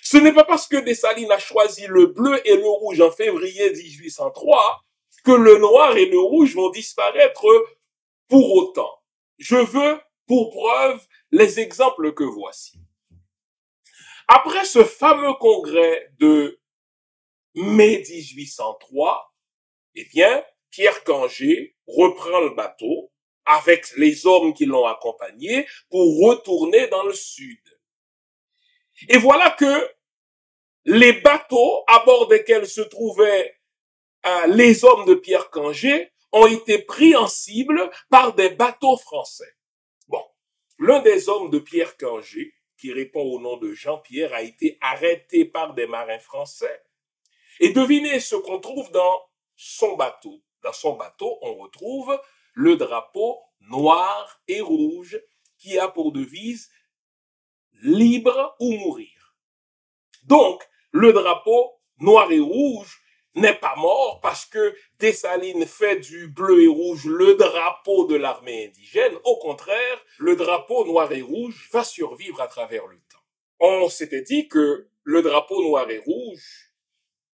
Ce n'est pas parce que Dessalines a choisi le bleu et le rouge en février 1803 que le noir et le rouge vont disparaître pour autant. Je veux, pour preuve, les exemples que voici. Après ce fameux congrès de mai 1803, eh bien, Pierre Kangé reprend le bateau avec les hommes qui l'ont accompagné pour retourner dans le sud. Et voilà que les bateaux à bord desquels se trouvaient les hommes de Pierre Kangé ont été pris en cible par des bateaux français. Bon, l'un des hommes de Pierre Kangé, qui répond au nom de Jean-Pierre, a été arrêté par des marins français. Et devinez ce qu'on trouve dans son bateau. Dans son bateau, on retrouve le drapeau noir et rouge qui a pour devise « Libre ou mourir ». Donc, le drapeau noir et rouge n'est pas mort parce que Dessalines fait du bleu et rouge le drapeau de l'armée indigène. Au contraire, le drapeau noir et rouge va survivre à travers le temps. On s'était dit que le drapeau noir et rouge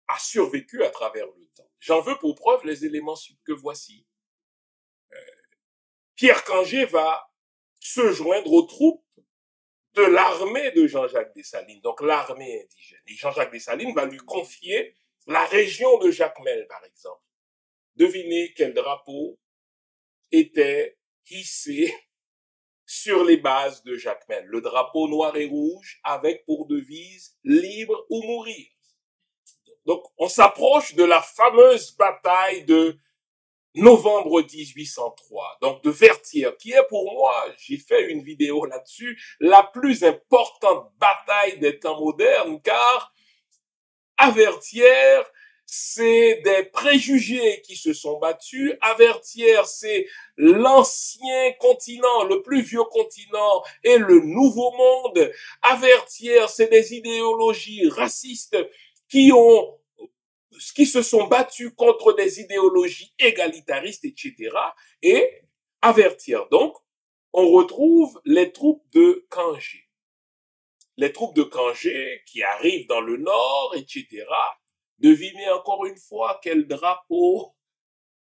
a survécu à travers le temps. J'en veux pour preuve les éléments que voici. Pierre Kangé va se joindre aux troupes de l'armée de Jean-Jacques Dessalines, donc l'armée indigène. Et Jean-Jacques Dessalines va lui confier la région de Jacmel, par exemple. Devinez quel drapeau était hissé sur les bases de Jacmel. Le drapeau noir et rouge avec pour devise « Libre ou mourir ». Donc, on s'approche de la fameuse bataille de novembre 1803, donc de Vertières, qui est pour moi, j'ai fait une vidéo là-dessus, la plus importante bataille des temps modernes, car à Vertières, c'est des préjugés qui se sont battus. À Vertières, c'est l'ancien continent, le plus vieux continent et le nouveau monde. À Vertières, c'est des idéologies racistes qui se sont battus contre des idéologies égalitaristes, etc. Et à Vertières, donc, on retrouve les troupes de Kangé. Les troupes de Kangé qui arrivent dans le nord, etc. Devinez encore une fois quel drapeau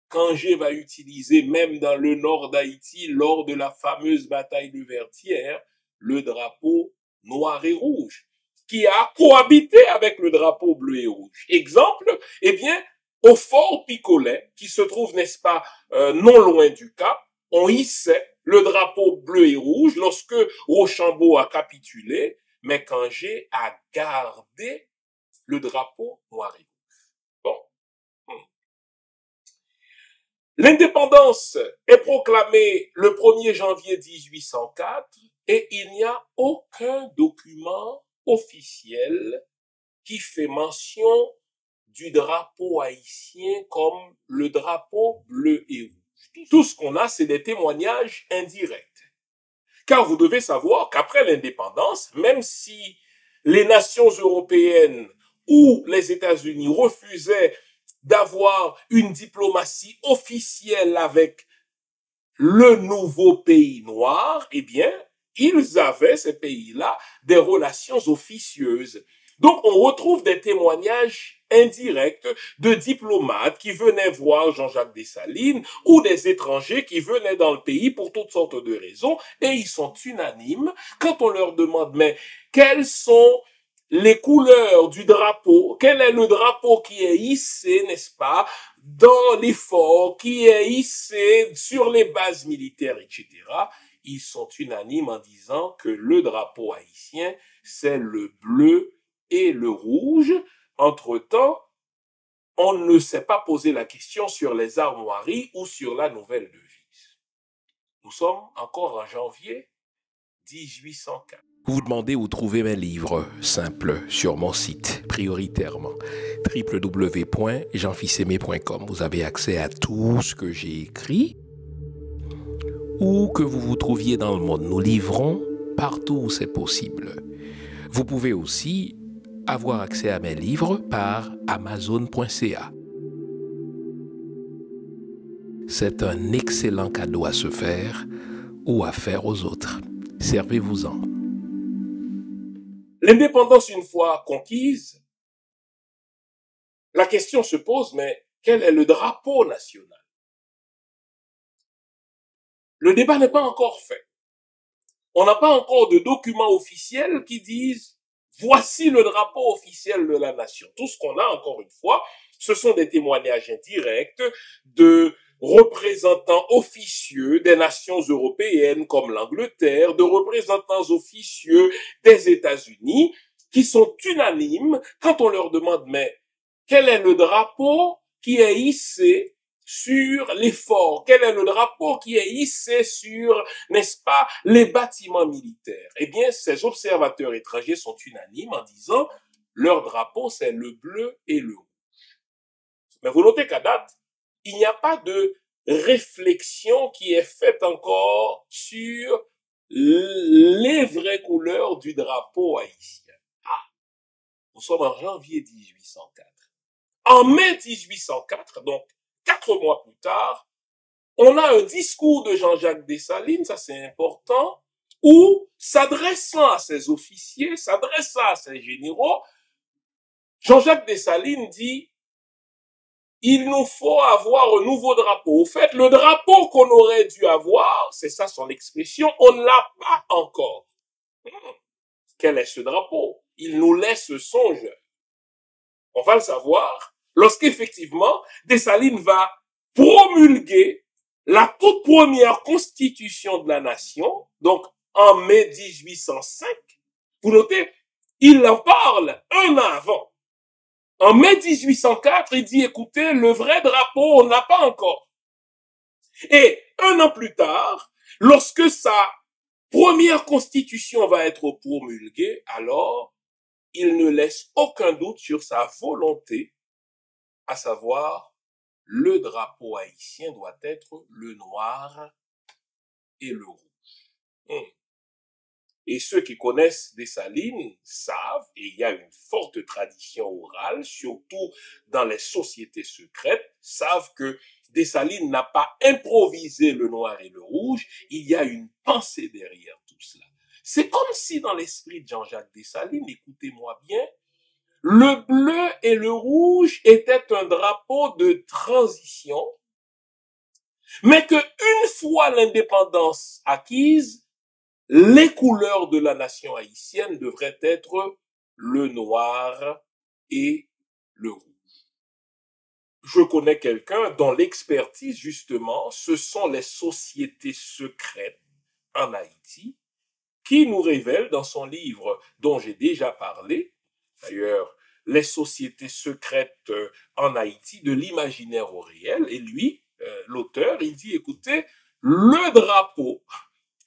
Kangé va utiliser même dans le nord d'Haïti lors de la fameuse bataille de Vertières, le drapeau noir et rouge, qui a cohabité avec le drapeau bleu et rouge. Exemple, eh bien, au fort Picolet, qui se trouve, n'est-ce pas, non loin du Cap, on hissait le drapeau bleu et rouge lorsque Rochambeau a capitulé, mais Kangé a gardé le drapeau noir et rouge. Bon. L'indépendance est proclamée le 1er janvier 1804 et il n'y a aucun document officiel qui fait mention du drapeau haïtien comme le drapeau bleu et rouge. Tout ce qu'on a, c'est des témoignages indirects. Car vous devez savoir qu'après l'indépendance, même si les nations européennes ou les États-Unis refusaient d'avoir une diplomatie officielle avec le nouveau pays noir, eh bien, ils avaient, ces pays-là, des relations officieuses. Donc, on retrouve des témoignages indirects de diplomates qui venaient voir Jean-Jacques Dessalines ou des étrangers qui venaient dans le pays pour toutes sortes de raisons et ils sont unanimes quand on leur demande mais quelles sont les couleurs du drapeau, quel est le drapeau qui est hissé, n'est-ce pas, dans les forts, qui est hissé sur les bases militaires, etc. Ils sont unanimes en disant que le drapeau haïtien, c'est le bleu et le rouge. Entre-temps, on ne s'est pas posé la question sur les armoiries ou sur la nouvelle devise. Nous sommes encore en janvier 1804. Vous vous demandez où trouver mes livres? Simple, sur mon site, prioritairement, www.jeanfils-aimé.com. Vous avez accès à tout ce que j'ai écrit. Où que vous vous trouviez dans le monde, nous livrons partout où c'est possible. Vous pouvez aussi avoir accès à mes livres par Amazon.ca. C'est un excellent cadeau à se faire ou à faire aux autres. Servez-vous-en. L'indépendance une fois conquise, la question se pose, mais quel est le drapeau national? Le débat n'est pas encore fait. On n'a pas encore de documents officiels qui disent voici le drapeau officiel de la nation. Tout ce qu'on a, encore une fois, ce sont des témoignages indirects de représentants officieux des nations européennes comme l'Angleterre, de représentants officieux des États-Unis qui sont unanimes quand on leur demande mais quel est le drapeau qui est hissé sur les forts? Quel est le drapeau qui est hissé sur, n'est-ce pas, les bâtiments militaires? Eh bien, ces observateurs étrangers sont unanimes en disant leur drapeau, c'est le bleu et le rouge. Mais vous notez qu'à date, il n'y a pas de réflexion qui est faite encore sur les vraies couleurs du drapeau haïtien. Ah, nous sommes en janvier 1804. En mai 1804, donc 4 mois plus tard, on a un discours de Jean-Jacques Dessalines, ça c'est important, où, s'adressant à ses officiers, s'adressant à ses généraux, Jean-Jacques Dessalines dit: il nous faut avoir un nouveau drapeau. Au fait, le drapeau qu'on aurait dû avoir, c'est ça son expression, on ne l'a pas encore. Quel est ce drapeau? Il nous laisse songeur. On va le savoir lorsqu'effectivement Dessalines va promulguer la toute première constitution de la nation, donc en mai 1805. Vous notez, il en parle un an avant. En mai 1804, il dit, écoutez, le vrai drapeau, on n'a pas encore. Et un an plus tard, lorsque sa première constitution va être promulguée, alors, il ne laisse aucun doute sur sa volonté, à savoir, le drapeau haïtien doit être le noir et le rouge. Et ceux qui connaissent Dessalines savent, et il y a une forte tradition orale, surtout dans les sociétés secrètes, savent que Dessalines n'a pas improvisé le noir et le rouge, il y a une pensée derrière tout cela. C'est comme si dans l'esprit de Jean-Jacques Dessalines, écoutez-moi bien, le bleu et le rouge étaient un drapeau de transition, mais que une fois l'indépendance acquise, les couleurs de la nation haïtienne devraient être le noir et le rouge. Je connais quelqu'un dont l'expertise, justement, ce sont les sociétés secrètes en Haïti, qui nous révèle dans son livre dont j'ai déjà parlé, d'ailleurs, les sociétés secrètes en Haïti, de l'imaginaire au réel, et lui, l'auteur, il dit, écoutez, le drapeau,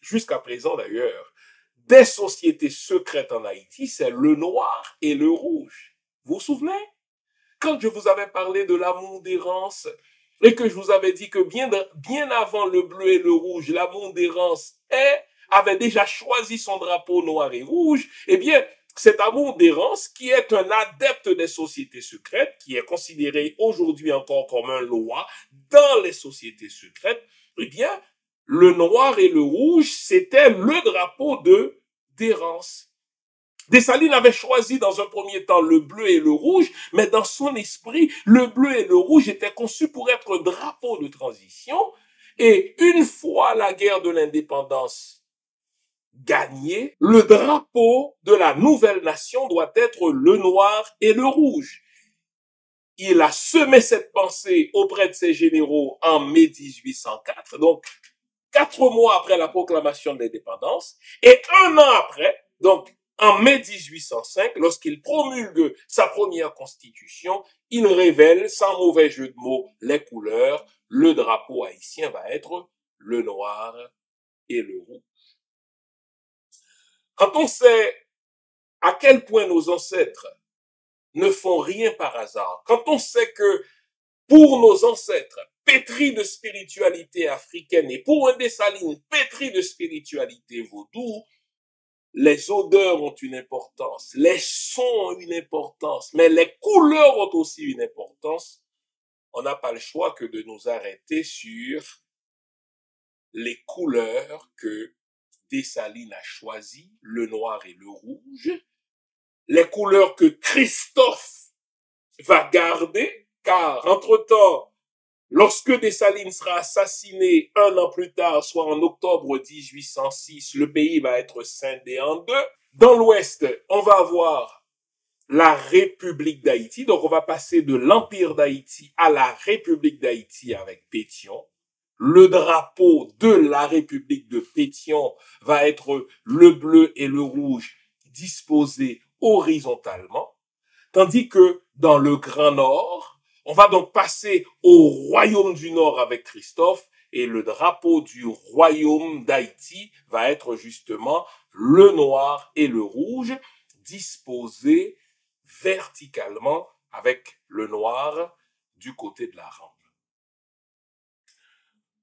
jusqu'à présent d'ailleurs, des sociétés secrètes en Haïti, c'est le noir et le rouge. Vous vous souvenez? Quand je vous avais parlé de l'amour d'errance et que je vous avais dit que bien avant le bleu et le rouge, l'amour d'errance avait déjà choisi son drapeau noir et rouge, eh bien, cet amour d'errance, qui est un adepte des sociétés secrètes, qui est considéré aujourd'hui encore comme un loi dans les sociétés secrètes, eh bien, le noir et le rouge, c'était le drapeau d'errance. Dessalines avait choisi dans un premier temps le bleu et le rouge, mais dans son esprit, le bleu et le rouge étaient conçus pour être un drapeau de transition. Et une fois la guerre de l'indépendance gagnée, le drapeau de la nouvelle nation doit être le noir et le rouge. Il a semé cette pensée auprès de ses généraux en mai 1804, donc 4 mois après la proclamation de l'indépendance, et un an après, donc en mai 1805, lorsqu'il promulgue sa première constitution, il révèle, sans mauvais jeu de mots, les couleurs. Le drapeau haïtien va être le noir et le rouge. Quand on sait à quel point nos ancêtres ne font rien par hasard, quand on sait que pour nos ancêtres, pétris de spiritualité africaine, et pour un Dessalines pétri de spiritualité vaudou, les odeurs ont une importance, les sons ont une importance, mais les couleurs ont aussi une importance. On n'a pas le choix que de nous arrêter sur les couleurs que Dessalines a choisies, le noir et le rouge, les couleurs que Christophe va garder, car entre-temps, lorsque Dessalines sera assassiné un an plus tard, soit en octobre 1806, le pays va être scindé en deux. Dans l'Ouest, on va avoir la République d'Haïti, donc on va passer de l'Empire d'Haïti à la République d'Haïti avec Pétion. Le drapeau de la République de Pétion va être le bleu et le rouge disposés horizontalement, tandis que dans le Grand Nord, On va donc passer au royaume du Nord avec Christophe et le drapeau du royaume d'Haïti va être justement le noir et le rouge disposés verticalement avec le noir du côté de la rampe.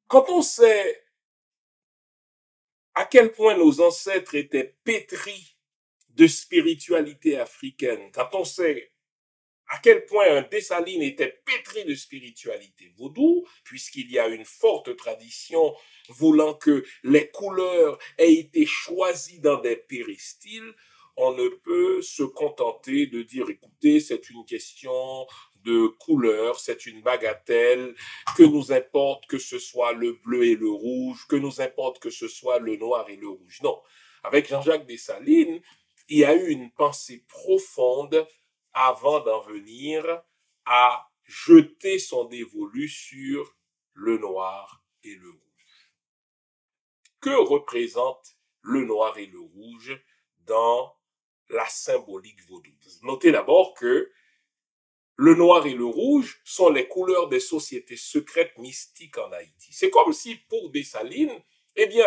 Quand on sait à quel point nos ancêtres étaient pétris de spiritualité africaine, quand on sait à quel point un Dessalines était pétri de spiritualité vaudou, puisqu'il y a une forte tradition voulant que les couleurs aient été choisies dans des péristyles, on ne peut se contenter de dire, écoutez, c'est une question de couleur, c'est une bagatelle, que nous importe que ce soit le bleu et le rouge, que nous importe que ce soit le noir et le rouge. Non. Avec Jean-Jacques Dessalines, il y a eu une pensée profonde avant d'en venir à jeter son dévolu sur le noir et le rouge. Que représente le noir et le rouge dans la symbolique vaudou? Notez d'abord que le noir et le rouge sont les couleurs des sociétés secrètes mystiques en Haïti. C'est comme si pour Dessalines, eh bien,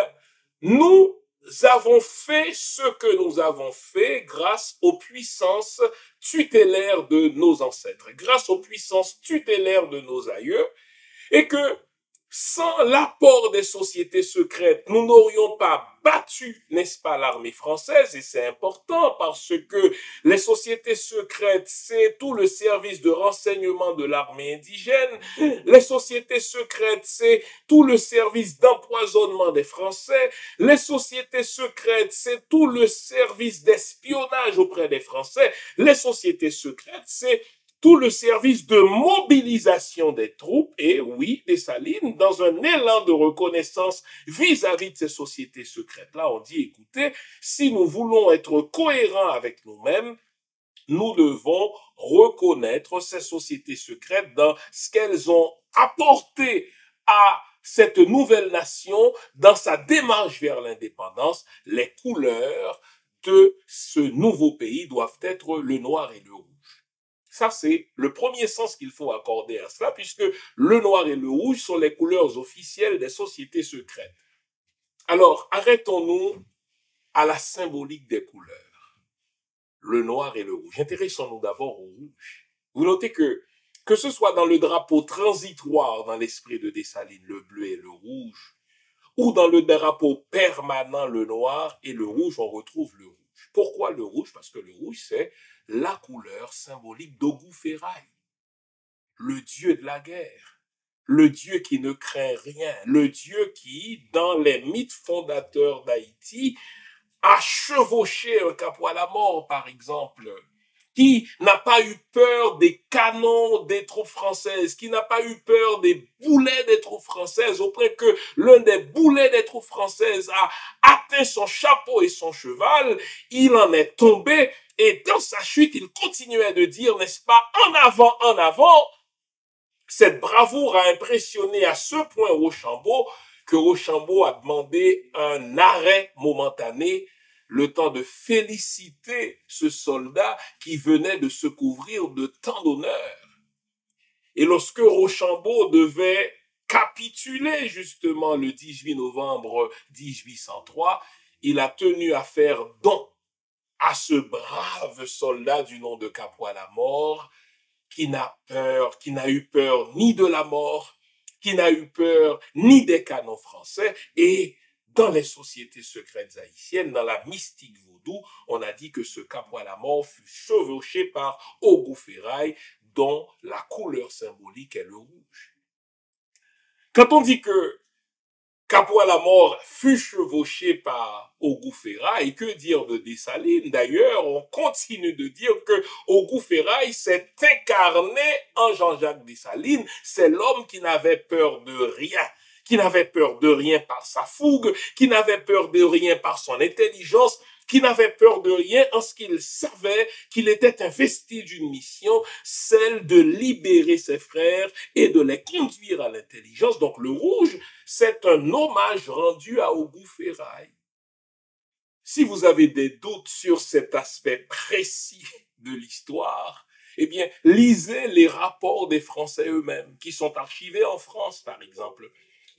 nous avons fait ce que nous avons fait grâce aux puissances tutélaires de nos ancêtres, grâce aux puissances tutélaires de nos aïeux, et que sans l'apport des sociétés secrètes, nous n'aurions pas battu, n'est-ce pas, l'armée française, et c'est important parce que les sociétés secrètes, c'est tout le service de renseignement de l'armée indigène, les sociétés secrètes, c'est tout le service d'empoisonnement des Français, les sociétés secrètes, c'est tout le service d'espionnage auprès des Français, les sociétés secrètes, c'est tout le service de mobilisation des troupes, et oui, Dessalines, dans un élan de reconnaissance vis-à-vis de ces sociétés secrètes-là, on dit, écoutez, si nous voulons être cohérents avec nous-mêmes, nous devons reconnaître ces sociétés secrètes dans ce qu'elles ont apporté à cette nouvelle nation dans sa démarche vers l'indépendance. Les couleurs de ce nouveau pays doivent être le noir et le rouge. Ça, c'est le premier sens qu'il faut accorder à cela, puisque le noir et le rouge sont les couleurs officielles des sociétés secrètes. Alors, arrêtons-nous à la symbolique des couleurs. Le noir et le rouge. Intéressons-nous d'abord au rouge. Vous notez que ce soit dans le drapeau transitoire dans l'esprit de Dessalines, le bleu et le rouge, ou dans le drapeau permanent, le noir et le rouge, on retrouve le rouge. Pourquoi le rouge? Parce que le rouge, c'est la couleur symbolique d'Ogou-Ferraille, le dieu de la guerre, le dieu qui ne craint rien, le dieu qui, dans les mythes fondateurs d'Haïti, a chevauché un capot à la mort, par exemple, qui n'a pas eu peur des canons des troupes françaises, qui n'a pas eu peur des boulets des troupes françaises, au point que l'un des boulets des troupes françaises a atteint son chapeau et son cheval, il en est tombé, et dans sa chute, il continuait de dire, n'est-ce pas, en avant, en avant. Cette bravoure a impressionné à ce point Rochambeau que Rochambeau a demandé un arrêt momentané, le temps de féliciter ce soldat qui venait de se couvrir de tant d'honneur. Et lorsque Rochambeau devait capituler justement le 18 novembre 1803, il a tenu à faire don à ce brave soldat du nom de Capois-la-Mort, qui n'a eu peur ni de la mort, qui n'a eu peur ni des canons français. Et dans les sociétés secrètes haïtiennes, dans la mystique vaudou, on a dit que ce Capois-la-Mort fut chevauché par Ogou-Ferraille, dont la couleur symbolique est le rouge. Quand on dit que Capois-la-Mort fut chevauché par Ogou-Ferraille, que dire de Dessalines? D'ailleurs, on continue de dire que Ogou-Ferraille s'est incarné en Jean-Jacques Dessalines. C'est l'homme qui n'avait peur de rien, qui n'avait peur de rien par sa fougue, qui n'avait peur de rien par son intelligence, qui n'avait peur de rien en ce qu'il savait qu'il était investi d'une mission, celle de libérer ses frères et de les conduire à l'intelligence. Donc le rouge, c'est un hommage rendu à Ogou-Ferraille. Si vous avez des doutes sur cet aspect précis de l'histoire, Eh bien, lisez les rapports des Français eux-mêmes, qui sont archivés en France, par exemple,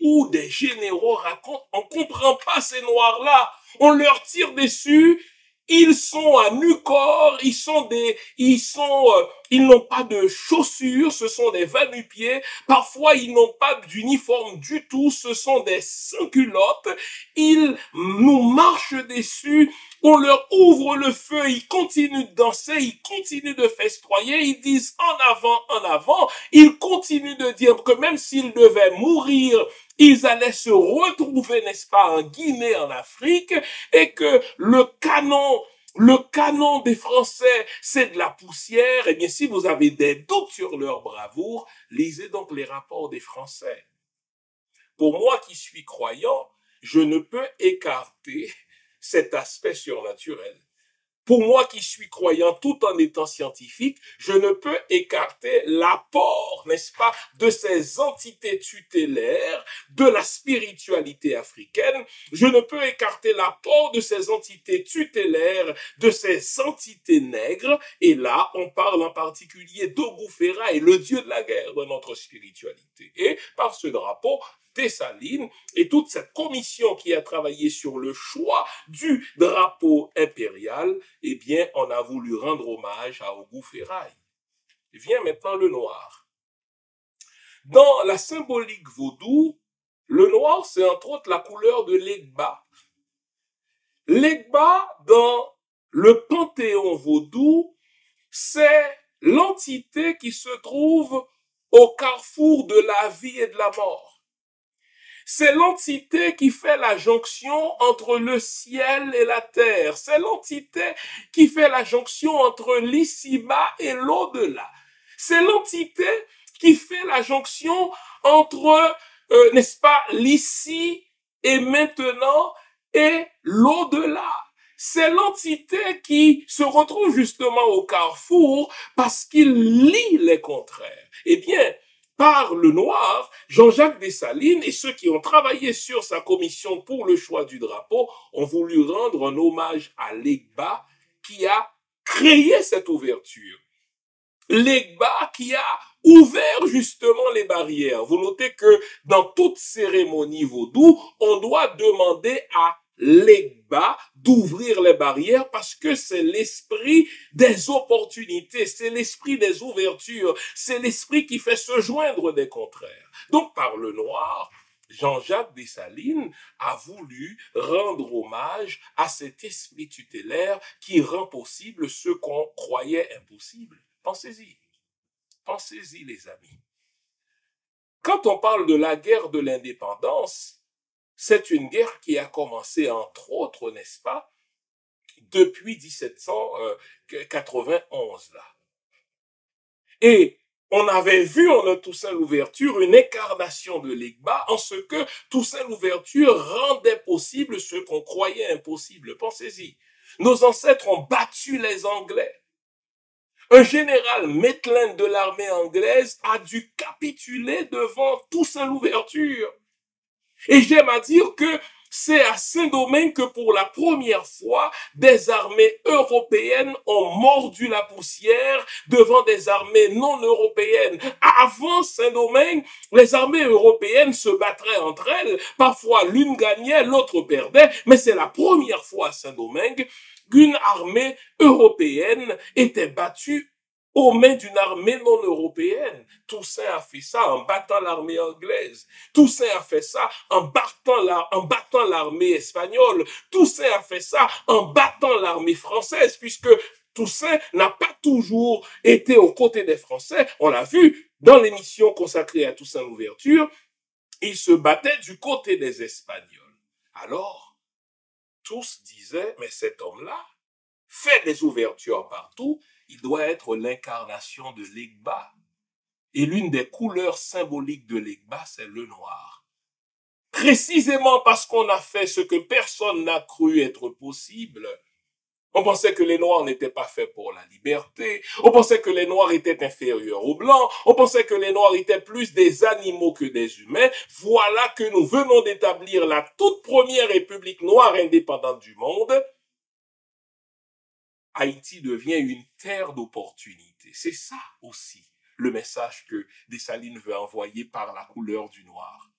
où des généraux racontent, on ne comprend pas ces Noirs-là, on leur tire dessus, ils sont à nu-corps, ils n'ont pas de chaussures, ce sont des va-nu-pieds. Parfois, ils n'ont pas d'uniforme du tout, ce sont des sans-culottes. Ils nous marchent dessus, on leur ouvre le feu, ils continuent de danser, ils continuent de festoyer, ils disent en avant. Ils continuent de dire que même s'ils devaient mourir, ils allaient se retrouver, n'est-ce pas, en Guinée, en Afrique, et que le canon des Français, c'est de la poussière. Eh bien, si vous avez des doutes sur leur bravoure, lisez donc les rapports des Français. Pour moi qui suis croyant, je ne peux écarter cet aspect surnaturel. Pour moi qui suis croyant tout en étant scientifique, je ne peux écarter l'apport, n'est-ce pas, de ces entités tutélaires de la spiritualité africaine. Je ne peux écarter l'apport de ces entités tutélaires de ces entités nègres. Et là, on parle en particulier d'Ogou-Ferraille, le dieu de la guerre de notre spiritualité. Et par ce drapeau, Dessalines et toute cette commission qui a travaillé sur le choix du drapeau impérial, eh bien, on a voulu rendre hommage à Ogou-Ferraille. Vient maintenant le noir. Dans la symbolique vaudou, le noir, c'est entre autres la couleur de l'Egba. L'Egba, dans le panthéon vaudou, c'est l'entité qui se trouve au carrefour de la vie et de la mort. C'est l'entité qui fait la jonction entre le ciel et la terre. C'est l'entité qui fait la jonction entre l'ici-bas et l'au-delà. C'est l'entité qui fait la jonction entre, n'est-ce pas, l'ici et maintenant et l'au-delà. C'est l'entité qui se retrouve justement au carrefour parce qu'il lie les contraires. Eh bien, par le noir, Jean-Jacques Dessalines et ceux qui ont travaillé sur sa commission pour le choix du drapeau ont voulu rendre un hommage à l'Egba qui a créé cette ouverture. L'Egba qui a ouvert justement les barrières. Vous notez que dans toute cérémonie vaudou, on doit demander à l'Egba d'ouvrir les barrières parce que c'est l'esprit des opportunités, c'est l'esprit des ouvertures, c'est l'esprit qui fait se joindre des contraires. Donc par le noir, Jean-Jacques Dessalines a voulu rendre hommage à cet esprit tutélaire qui rend possible ce qu'on croyait impossible. Pensez-y. Pensez-y, les amis. Quand on parle de la guerre de l'indépendance, c'est une guerre qui a commencé, entre autres, n'est-ce pas, depuis 1791, là. Et on avait vu en Toussaint Louverture une incarnation de l'Egba en ce que Toussaint Louverture rendait possible ce qu'on croyait impossible. Pensez-y. Nos ancêtres ont battu les Anglais. Un général Maitland de l'armée anglaise a dû capituler devant Toussaint Louverture. Et j'aime à dire que c'est à Saint-Domingue que pour la première fois, des armées européennes ont mordu la poussière devant des armées non européennes. Avant Saint-Domingue, les armées européennes se battraient entre elles. Parfois, l'une gagnait, l'autre perdait. Mais c'est la première fois à Saint-Domingue qu'une armée européenne était battue aux mains d'une armée non européenne. Toussaint a fait ça en battant l'armée anglaise. Toussaint a fait ça en battant l'armée espagnole. Toussaint a fait ça en battant l'armée française, puisque Toussaint n'a pas toujours été aux côtés des Français. On l'a vu dans l'émission consacrée à Toussaint Louverture, il se battait du côté des Espagnols. Alors, tous disaient, mais cet homme-là fait des ouvertures partout, il doit être l'incarnation de l'Egba. Et l'une des couleurs symboliques de l'Egba, c'est le noir. Précisément parce qu'on a fait ce que personne n'a cru être possible. On pensait que les Noirs n'étaient pas faits pour la liberté. On pensait que les Noirs étaient inférieurs aux Blancs. On pensait que les Noirs étaient plus des animaux que des humains. Voilà que nous venons d'établir la toute première république noire indépendante du monde. Haïti devient une terre d'opportunités. C'est ça aussi le message que Dessalines veut envoyer par la couleur du noir.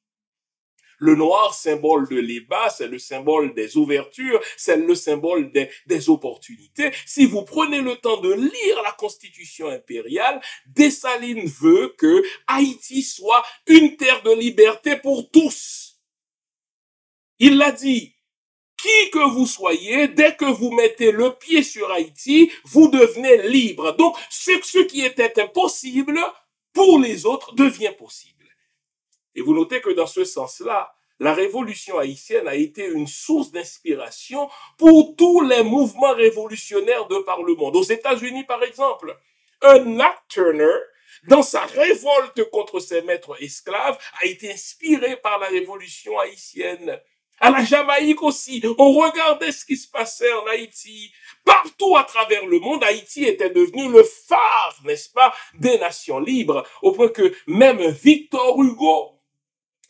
Le noir, symbole de l'ébat, c'est le symbole des ouvertures, c'est le symbole des opportunités. Si vous prenez le temps de lire la Constitution impériale, Dessalines veut que Haïti soit une terre de liberté pour tous. Il l'a dit. Qui que vous soyez, dès que vous mettez le pied sur Haïti, vous devenez libre. Donc, ce qui était impossible pour les autres devient possible. Et vous notez que dans ce sens-là, la révolution haïtienne a été une source d'inspiration pour tous les mouvements révolutionnaires de par le monde. Aux États-Unis, par exemple, un Nat Turner, dans sa révolte contre ses maîtres esclaves, a été inspiré par la révolution haïtienne. À la Jamaïque aussi, on regardait ce qui se passait en Haïti. Partout à travers le monde, Haïti était devenu le phare, n'est-ce pas, des nations libres, au point que même Victor Hugo,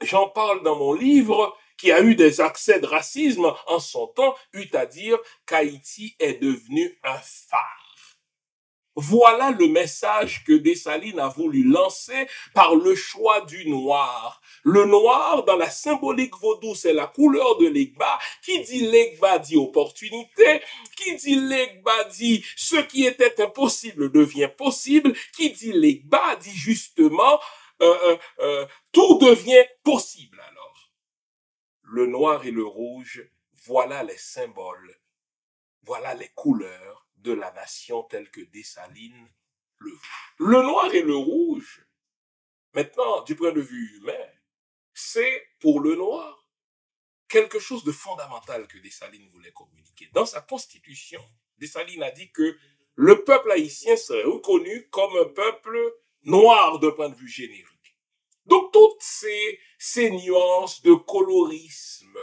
j'en parle dans mon livre, qui a eu des accès de racisme en son temps, eut à dire qu'Haïti est devenu un phare. Voilà le message que Dessalines a voulu lancer par le choix du noir. Le noir, dans la symbolique vaudou, c'est la couleur de l'Egba. Qui dit l'Egba dit opportunité. Qui dit l'Egba dit ce qui était impossible devient possible. Qui dit l'Egba dit justement tout devient possible alors. Le noir et le rouge, voilà les symboles, voilà les couleurs de la nation telle que Dessalines le veut. Le noir et le rouge, maintenant, du point de vue humain, c'est pour le noir quelque chose de fondamental que Dessalines voulait communiquer. Dans sa constitution, Dessalines a dit que le peuple haïtien serait reconnu comme un peuple noir d'un point de vue générique. Donc toutes ces nuances de colorisme,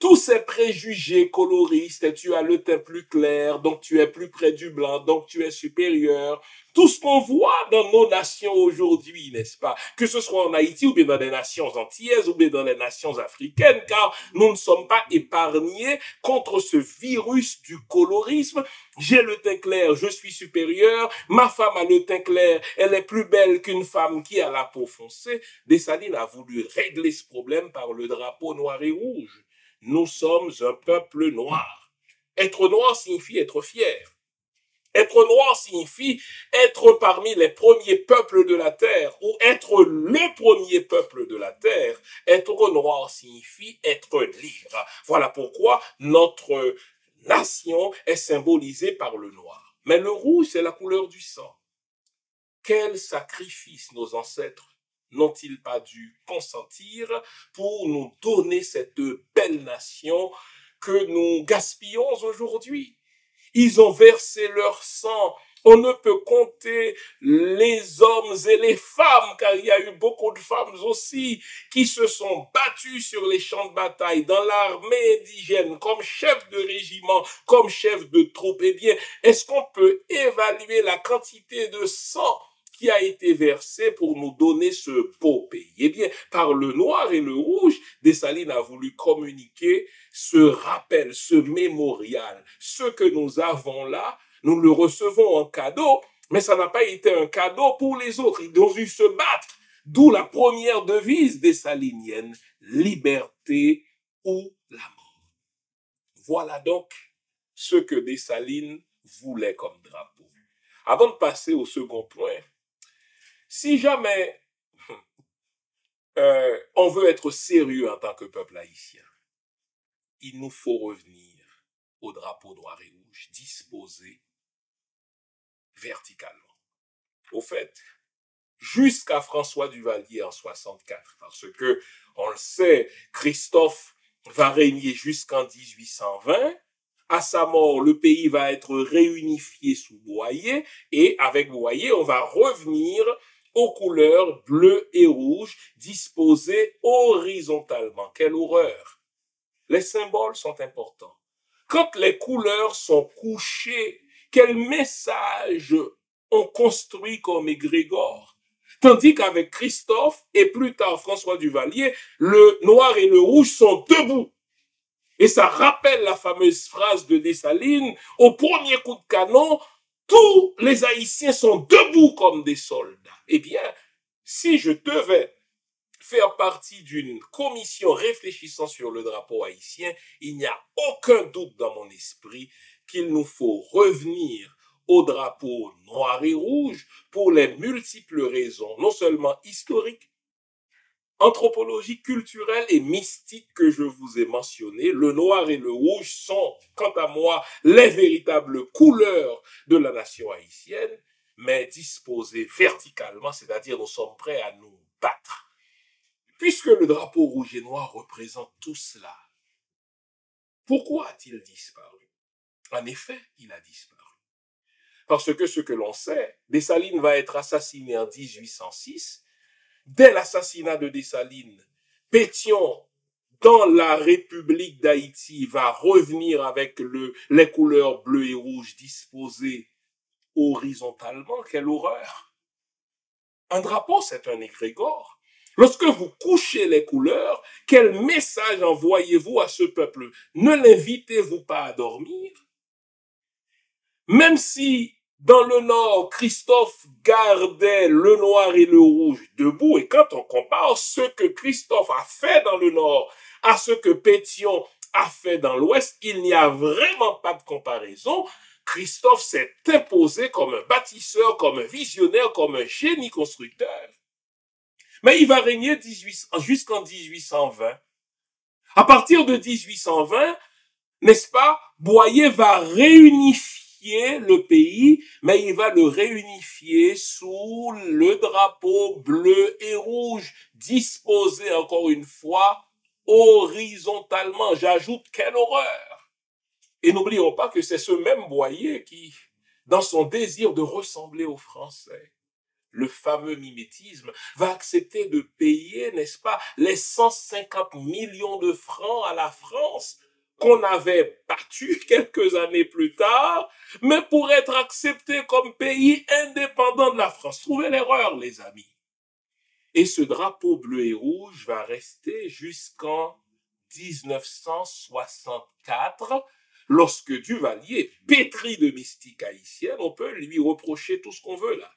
tous ces préjugés coloristes, tu as le teint plus clair, donc tu es plus près du blanc, donc tu es supérieur. Tout ce qu'on voit dans nos nations aujourd'hui, n'est-ce pas? Que ce soit en Haïti ou bien dans les nations antillaises ou bien dans les nations africaines, car nous ne sommes pas épargnés contre ce virus du colorisme. J'ai le teint clair, je suis supérieur. Ma femme a le teint clair, elle est plus belle qu'une femme qui a la peau foncée. Dessalines a voulu régler ce problème par le drapeau noir et rouge. Nous sommes un peuple noir. Être noir signifie être fier. Être noir signifie être parmi les premiers peuples de la terre ou être le premier peuple de la terre. Être noir signifie être libre. Voilà pourquoi notre nation est symbolisée par le noir. Mais le rouge, c'est la couleur du sang. Quel sacrifice nos ancêtres n'ont-ils pas dû consentir pour nous donner cette belle nation que nous gaspillons aujourd'hui? Ils ont versé leur sang. On ne peut compter les hommes et les femmes, car il y a eu beaucoup de femmes aussi qui se sont battues sur les champs de bataille, dans l'armée indigène, comme chef de régiment, comme chef de troupe. Eh bien, est-ce qu'on peut évaluer la quantité de sang qui a été versé pour nous donner ce beau pays? Eh bien, par le noir et le rouge, Dessalines a voulu communiquer ce rappel, ce mémorial. Ce que nous avons là, nous le recevons en cadeau, mais ça n'a pas été un cadeau pour les autres. Ils ont dû se battre. D'où la première devise dessalinienne, liberté ou la mort. Voilà donc ce que Dessalines voulait comme drapeau. Avant de passer au second point, si jamais on veut être sérieux en tant que peuple haïtien, il nous faut revenir au drapeau noir et rouge, disposé verticalement. Au fait, jusqu'à François Duvalier en 64, parce que, on le sait, Christophe va régner jusqu'en 1820, à sa mort, le pays va être réunifié sous Boyer, et avec Boyer, on va revenir aux couleurs bleu et rouge, disposées horizontalement. Quelle horreur! Les symboles sont importants. Quand les couleurs sont couchées, quel message on construit comme égrégore? Tandis qu'avec Christophe et plus tard François Duvalier, le noir et le rouge sont debout. Et ça rappelle la fameuse phrase de Dessalines, au premier coup de canon, tous les Haïtiens sont debout comme des soldats. Eh bien, si je devais faire partie d'une commission réfléchissant sur le drapeau haïtien, il n'y a aucun doute dans mon esprit qu'il nous faut revenir au drapeau noir et rouge pour les multiples raisons, non seulement historiques, anthropologiques, culturelles et mystiques que je vous ai mentionnées. Le noir et le rouge sont, quant à moi, les véritables couleurs de la nation haïtienne, mais disposées verticalement, c'est-à-dire nous sommes prêts à nous battre. Puisque le drapeau rouge et noir représente tout cela, pourquoi a-t-il disparu? En effet, il a disparu. Parce que ce que l'on sait, Dessalines va être assassiné en 1806. Dès l'assassinat de Dessalines, Pétion, dans la République d'Haïti, va revenir avec les couleurs bleues et rouges disposées horizontalement. Quelle horreur! Un drapeau, c'est un égrégore. Lorsque vous couchez les couleurs, quel message envoyez-vous à ce peuple? Ne l'invitez-vous pas à dormir? Même si dans le Nord, Christophe gardait le noir et le rouge debout, et quand on compare ce que Christophe a fait dans le Nord à ce que Pétion a fait dans l'Ouest, il n'y a vraiment pas de comparaison. Christophe s'est imposé comme un bâtisseur, comme un visionnaire, comme un génie constructeur. Mais il va régner jusqu'en 1820. À partir de 1820, n'est-ce pas, Boyer va réunifier le pays, mais il va le réunifier sous le drapeau bleu et rouge, disposé encore une fois horizontalement. J'ajoute, quelle horreur! Et n'oublions pas que c'est ce même Boyer qui, dans son désir de ressembler aux Français, le fameux mimétisme, va accepter de payer, n'est-ce pas, les 150 millions de francs à la France qu'on avait battu quelques années plus tard, mais pour être accepté comme pays indépendant de la France. Trouvez l'erreur, les amis. Et ce drapeau bleu et rouge va rester jusqu'en 1964, lorsque Duvalier, pétri de mystique haïtienne, on peut lui reprocher tout ce qu'on veut là.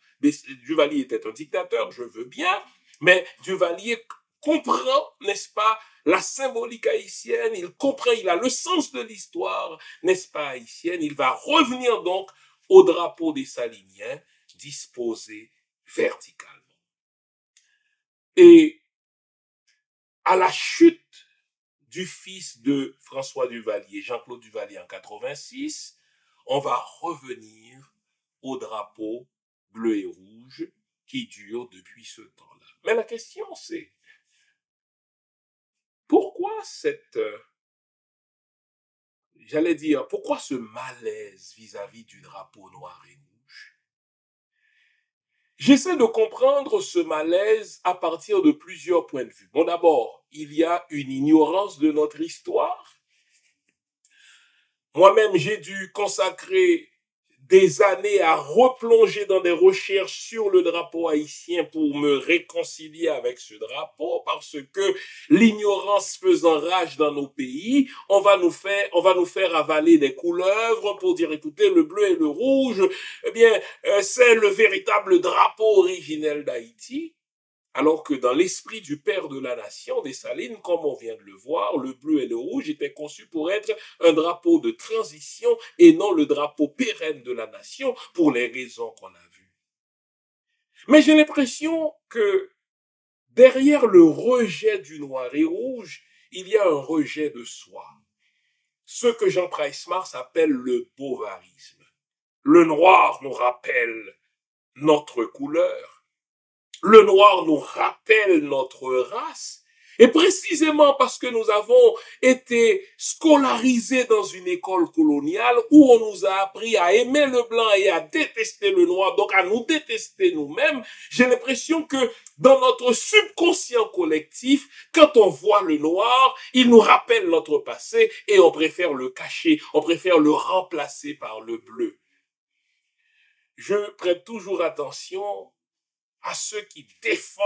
Duvalier était un dictateur, je veux bien, mais Duvalier comprend, n'est-ce pas, la symbolique haïtienne, il comprend, il a le sens de l'histoire, n'est-ce pas, haïtienne. Il va revenir donc au drapeau des Saliniens, disposé verticalement. Et à la chute du fils de François Duvalier, Jean-Claude Duvalier en 86, on va revenir au drapeau bleu et rouge qui dure depuis ce temps-là. Mais la question c'est, pourquoi pourquoi ce malaise vis-à-vis du drapeau noir et rouge? J'essaie de comprendre ce malaise à partir de plusieurs points de vue. Bon, d'abord, il y a une ignorance de notre histoire. Moi-même, j'ai dû consacrer des années à replonger dans des recherches sur le drapeau haïtien pour me réconcilier avec ce drapeau, parce que l'ignorance faisant rage dans nos pays, on va nous faire avaler des couleuvres pour dire, écoutez, le bleu et le rouge, eh bien, c'est le véritable drapeau originel d'Haïti. Alors que dans l'esprit du père de la nation, Dessalines, comme on vient de le voir, le bleu et le rouge étaient conçus pour être un drapeau de transition et non le drapeau pérenne de la nation pour les raisons qu'on a vues. Mais j'ai l'impression que derrière le rejet du noir et rouge, il y a un rejet de soi. Ce que Jean Price-Mars appelle le bovarisme. Le noir nous rappelle notre couleur. Le noir nous rappelle notre race, et précisément parce que nous avons été scolarisés dans une école coloniale où on nous a appris à aimer le blanc et à détester le noir, donc à nous détester nous-mêmes, j'ai l'impression que dans notre subconscient collectif, quand on voit le noir, il nous rappelle notre passé et on préfère le cacher, on préfère le remplacer par le bleu. Je prête toujours attention à ceux qui défendent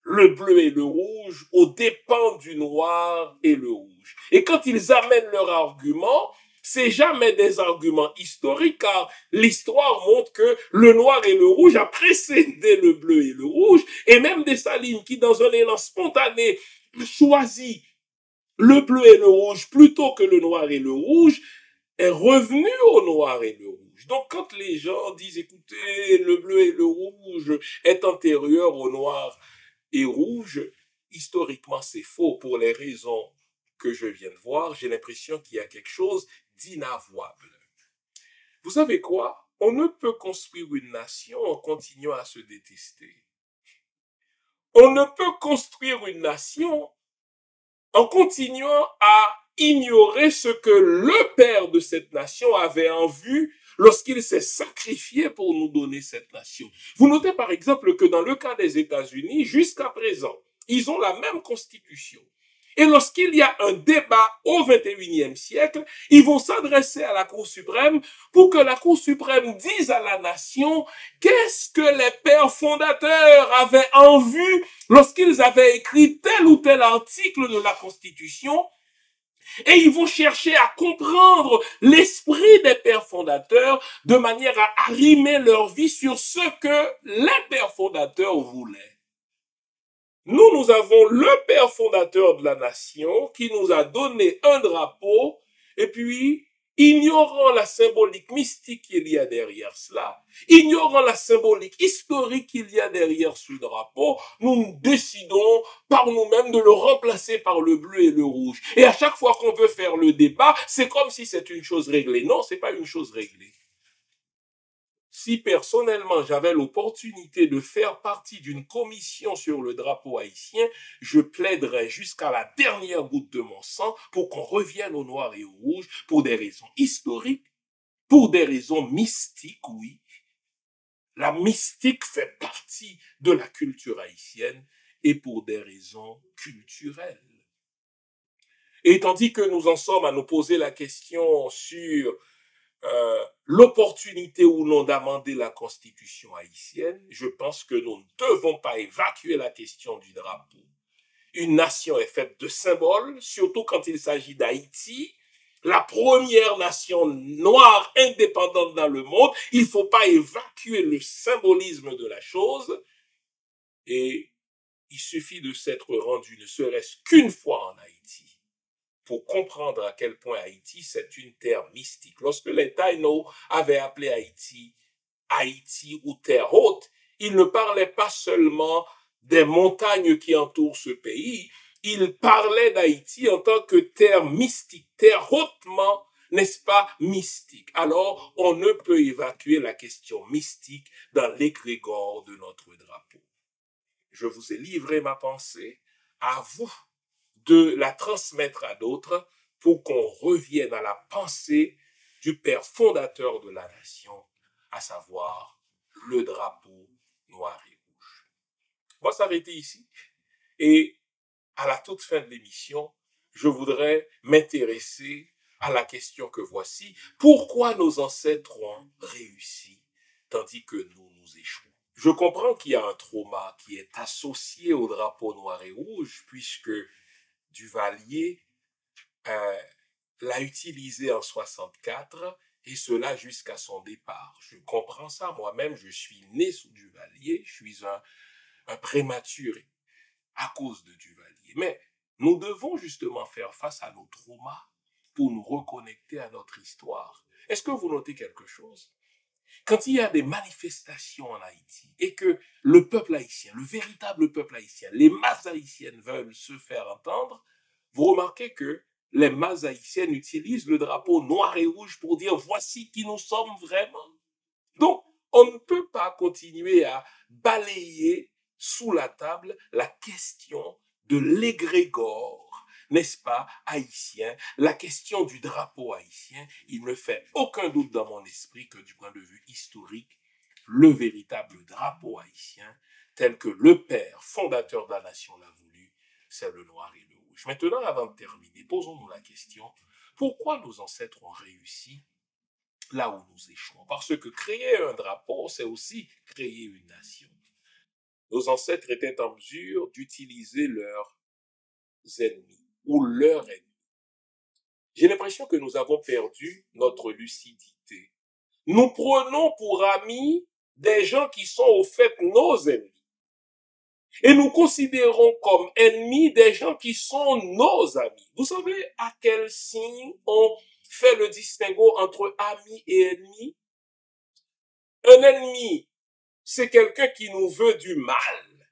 le bleu et le rouge aux dépens du noir et le rouge. Et quand ils amènent leurs arguments, c'est jamais des arguments historiques, car l'histoire montre que le noir et le rouge a précédé le bleu et le rouge, et même Dessalines qui, dans un élan spontané, choisit le bleu et le rouge plutôt que le noir et le rouge, est revenu au noir et le rouge. Donc quand les gens disent, écoutez, le bleu et le rouge est antérieur au noir et rouge, historiquement c'est faux pour les raisons que je viens de voir. J'ai l'impression qu'il y a quelque chose d'inavouable. Vous savez quoi? On ne peut construire une nation en continuant à se détester. On ne peut construire une nation en continuant à ignorer ce que le père de cette nation avait en vue lorsqu'il s'est sacrifié pour nous donner cette nation. Vous notez par exemple que dans le cas des États-Unis, jusqu'à présent, ils ont la même constitution. Et lorsqu'il y a un débat au 21e siècle, ils vont s'adresser à la Cour suprême pour que la Cour suprême dise à la nation qu'est-ce que les pères fondateurs avaient en vue lorsqu'ils avaient écrit tel ou tel article de la Constitution. Et ils vont chercher à comprendre l'esprit des pères fondateurs de manière à arrimer leur vie sur ce que les pères fondateurs voulaient. Nous avons le père fondateur de la nation qui nous a donné un drapeau et puis, ignorant la symbolique mystique qu'il y a derrière cela, ignorant la symbolique historique qu'il y a derrière ce drapeau, nous décidons par nous-mêmes de le remplacer par le bleu et le rouge. Et à chaque fois qu'on veut faire le débat, c'est comme si c'était une chose réglée. Non, c'est pas une chose réglée. Si personnellement j'avais l'opportunité de faire partie d'une commission sur le drapeau haïtien, je plaiderais jusqu'à la dernière goutte de mon sang pour qu'on revienne au noir et au rouge pour des raisons historiques, pour des raisons mystiques, oui. La mystique fait partie de la culture haïtienne et pour des raisons culturelles. Et tandis que nous en sommes à nous poser la question sur l'opportunité ou non d'amender la constitution haïtienne, je pense que nous ne devons pas évacuer la question du drapeau. Une nation est faite de symboles, surtout quand il s'agit d'Haïti, la première nation noire indépendante dans le monde. Il ne faut pas évacuer le symbolisme de la chose. Et il suffit de s'être rendu ne serait-ce qu'une fois en Haïti pour comprendre à quel point Haïti, c'est une terre mystique. Lorsque les Taïnos avaient appelé Haïti, Haïti ou terre haute, ils ne parlaient pas seulement des montagnes qui entourent ce pays, ils parlaient d'Haïti en tant que terre mystique, terre hautement, n'est-ce pas, mystique. Alors, on ne peut évacuer la question mystique dans l'égrégore de notre drapeau. Je vous ai livré ma pensée, à vous de la transmettre à d'autres pour qu'on revienne à la pensée du père fondateur de la nation, à savoir le drapeau noir et rouge. On va s'arrêter ici et à la toute fin de l'émission, je voudrais m'intéresser à la question que voici. Pourquoi nos ancêtres ont réussi tandis que nous échouons? Je comprends qu'il y a un trauma qui est associé au drapeau noir et rouge puisque Duvalier l'a utilisé en 64 et cela jusqu'à son départ. Je comprends ça. Moi-même, je suis né sous Duvalier. Je suis un prématuré à cause de Duvalier. Mais nous devons justement faire face à nos traumas pour nous reconnecter à notre histoire. Est-ce que vous notez quelque chose? Quand il y a des manifestations en Haïti et que le peuple haïtien, le véritable peuple haïtien, les masses haïtiennes veulent se faire entendre, vous remarquez que les masses haïtiennes utilisent le drapeau noir et rouge pour dire voici qui nous sommes vraiment. Donc, on ne peut pas continuer à balayer sous la table la question de l'égrégore, n'est-ce pas, haïtien, la question du drapeau haïtien. Il ne fait aucun doute dans mon esprit que du point de vue historique, le véritable drapeau haïtien, tel que le père fondateur de la nation l'a voulu, c'est le noir et le rouge. Maintenant, avant de terminer, posons-nous la question, pourquoi nos ancêtres ont réussi là où nous échouons? Parce que créer un drapeau, c'est aussi créer une nation. nos ancêtres étaient en mesure d'utiliser leurs ennemis ou leurs ennemis. J'ai l'impression que nous avons perdu notre lucidité. Nous prenons pour amis des gens qui sont au fait nos ennemis. Et nous considérons comme ennemis des gens qui sont nos amis. Vous savez à quel signe on fait le distinguo entre amis et ennemis? Un ennemi, c'est quelqu'un qui nous veut du mal.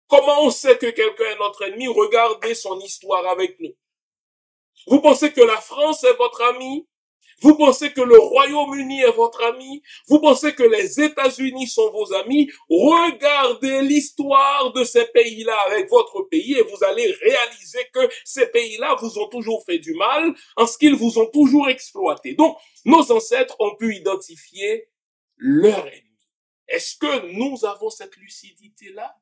Comment on sait que quelqu'un est notre ennemi? Regardez son histoire avec nous. Vous pensez que la France est votre ami? Vous pensez que le Royaume-Uni est votre ami? Vous pensez que les États-Unis sont vos amis? Regardez l'histoire de ces pays-là avec votre pays et vous allez réaliser que ces pays-là vous ont toujours fait du mal en ce qu'ils vous ont toujours exploité. Donc, nos ancêtres ont pu identifier leur ennemi. Est-ce que nous avons cette lucidité-là?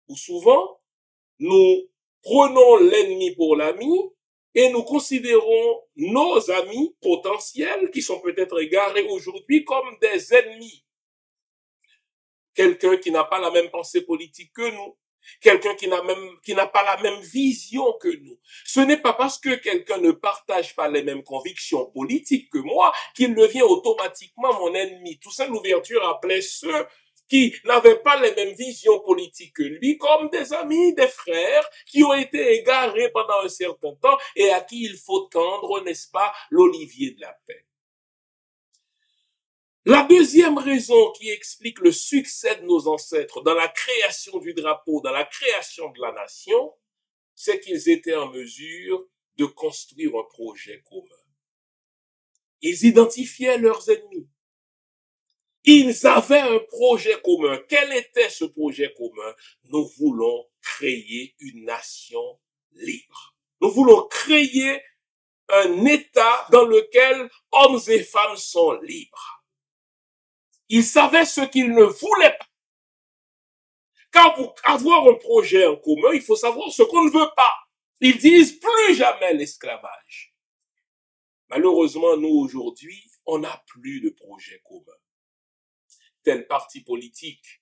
Ou souvent, nous prenons l'ennemi pour l'ami et nous considérons nos amis potentiels, qui sont peut-être égarés aujourd'hui, comme des ennemis. Quelqu'un qui n'a pas la même pensée politique que nous, quelqu'un qui n'a pas la même vision que nous. Ce n'est pas parce que quelqu'un ne partage pas les mêmes convictions politiques que moi qu'il devient automatiquement mon ennemi. Toussaint Louverture appelait ceux qui n'avaient pas les mêmes visions politiques que lui, comme des amis, des frères, qui ont été égarés pendant un certain temps et à qui il faut tendre, n'est-ce pas, l'olivier de la paix. La deuxième raison qui explique le succès de nos ancêtres dans la création du drapeau, dans la création de la nation, c'est qu'ils étaient en mesure de construire un projet commun. Ils identifiaient leurs ennemis. Ils avaient un projet commun. Quel était ce projet commun? Nous voulons créer une nation libre. Nous voulons créer un État dans lequel hommes et femmes sont libres. Ils savaient ce qu'ils ne voulaient pas. Car pour avoir un projet en commun, il faut savoir ce qu'on ne veut pas. Ils disent plus jamais l'esclavage. Malheureusement, nous aujourd'hui, on n'a plus de projet commun. Tel parti politique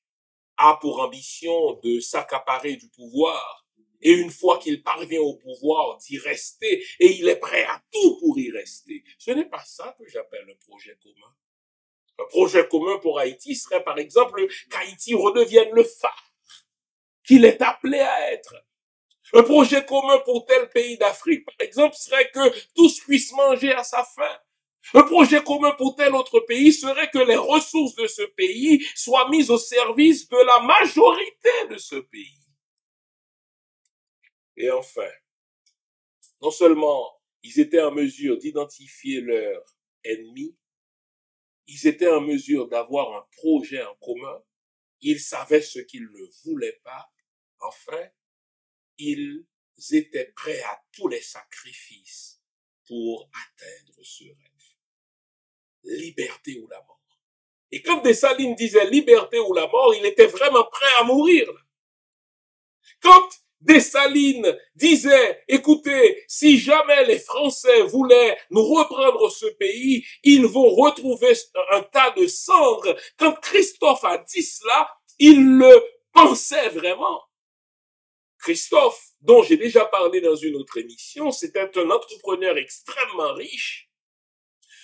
a pour ambition de s'accaparer du pouvoir et une fois qu'il parvient au pouvoir d'y rester et il est prêt à tout pour y rester. Ce n'est pas ça que j'appelle un projet commun. Un projet commun pour Haïti serait par exemple qu'Haïti redevienne le phare qu'il est appelé à être. Un projet commun pour tel pays d'Afrique, par exemple, serait que tous puissent manger à sa faim. Un projet commun pour tel autre pays serait que les ressources de ce pays soient mises au service de la majorité de ce pays. Et enfin, non seulement ils étaient en mesure d'identifier leurs ennemis, ils étaient en mesure d'avoir un projet en commun, ils savaient ce qu'ils ne voulaient pas, enfin, ils étaient prêts à tous les sacrifices pour atteindre ce rêve. Liberté ou la mort. Et quand Dessalines disait liberté ou la mort, il était vraiment prêt à mourir. Quand Dessalines disait, écoutez, si jamais les Français voulaient nous reprendre ce pays, ils vont retrouver un tas de cendres. Quand Christophe a dit cela, il le pensait vraiment. Christophe, dont j'ai déjà parlé dans une autre émission, c'était un entrepreneur extrêmement riche.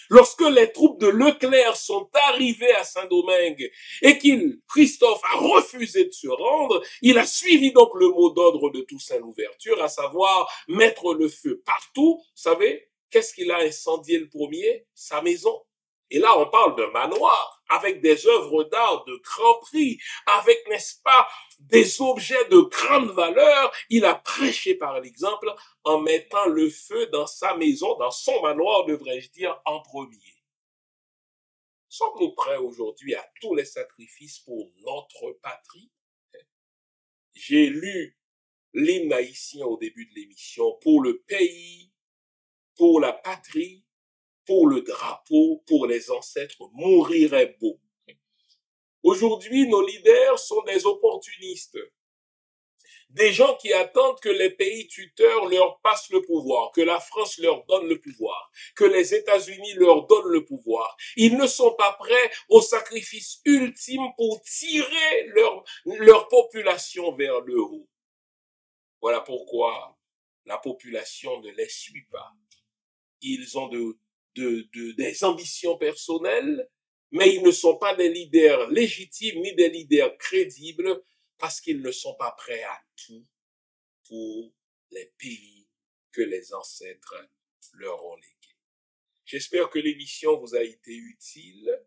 Lorsque les troupes de Leclerc sont arrivées à Saint-Domingue et Christophe a refusé de se rendre, il a suivi donc le mot d'ordre de Toussaint Louverture, à savoir mettre le feu partout. Vous savez, qu'est-ce qu'il a incendié le premier? Sa maison. Et là, on parle d'un manoir avec des œuvres d'art de grand prix, avec, n'est-ce pas, des objets de grande valeur. Il a prêché par l'exemple en mettant le feu dans sa maison, dans son manoir, devrais-je dire, en premier. Sommes-nous prêts aujourd'hui à tous les sacrifices pour notre patrie? J'ai lu l'hymne haïtien au début de l'émission. Pour le pays, pour la patrie, pour le drapeau, pour les ancêtres, mourir est beau. Aujourd'hui, nos leaders sont des opportunistes, Des gens qui attendent que les pays tuteurs leur passent le pouvoir, que la France leur donne le pouvoir, que les États-Unis leur donnent le pouvoir. Ils ne sont pas prêts au sacrifice ultime pour tirer leur population vers le haut. Voilà pourquoi la population ne les suit pas. Ils ont des ambitions personnelles, mais ils ne sont pas des leaders légitimes ni des leaders crédibles parce qu'ils ne sont pas prêts à tout pour les pays que les ancêtres leur ont légués. J'espère que l'émission vous a été utile.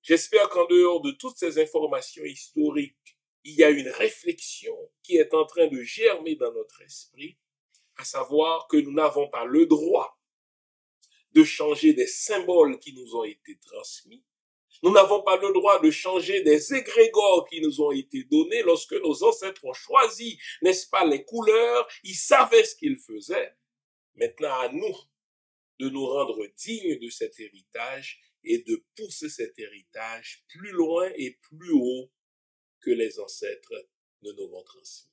J'espère qu'en dehors de toutes ces informations historiques, il y a une réflexion qui est en train de germer dans notre esprit, à savoir que nous n'avons pas le droit de changer des symboles qui nous ont été transmis. Nous n'avons pas le droit de changer des égrégores qui nous ont été donnés lorsque nos ancêtres ont choisi, n'est-ce pas, les couleurs, ils savaient ce qu'ils faisaient. Maintenant, à nous de nous rendre dignes de cet héritage et de pousser cet héritage plus loin et plus haut que les ancêtres ne nous ont transmis.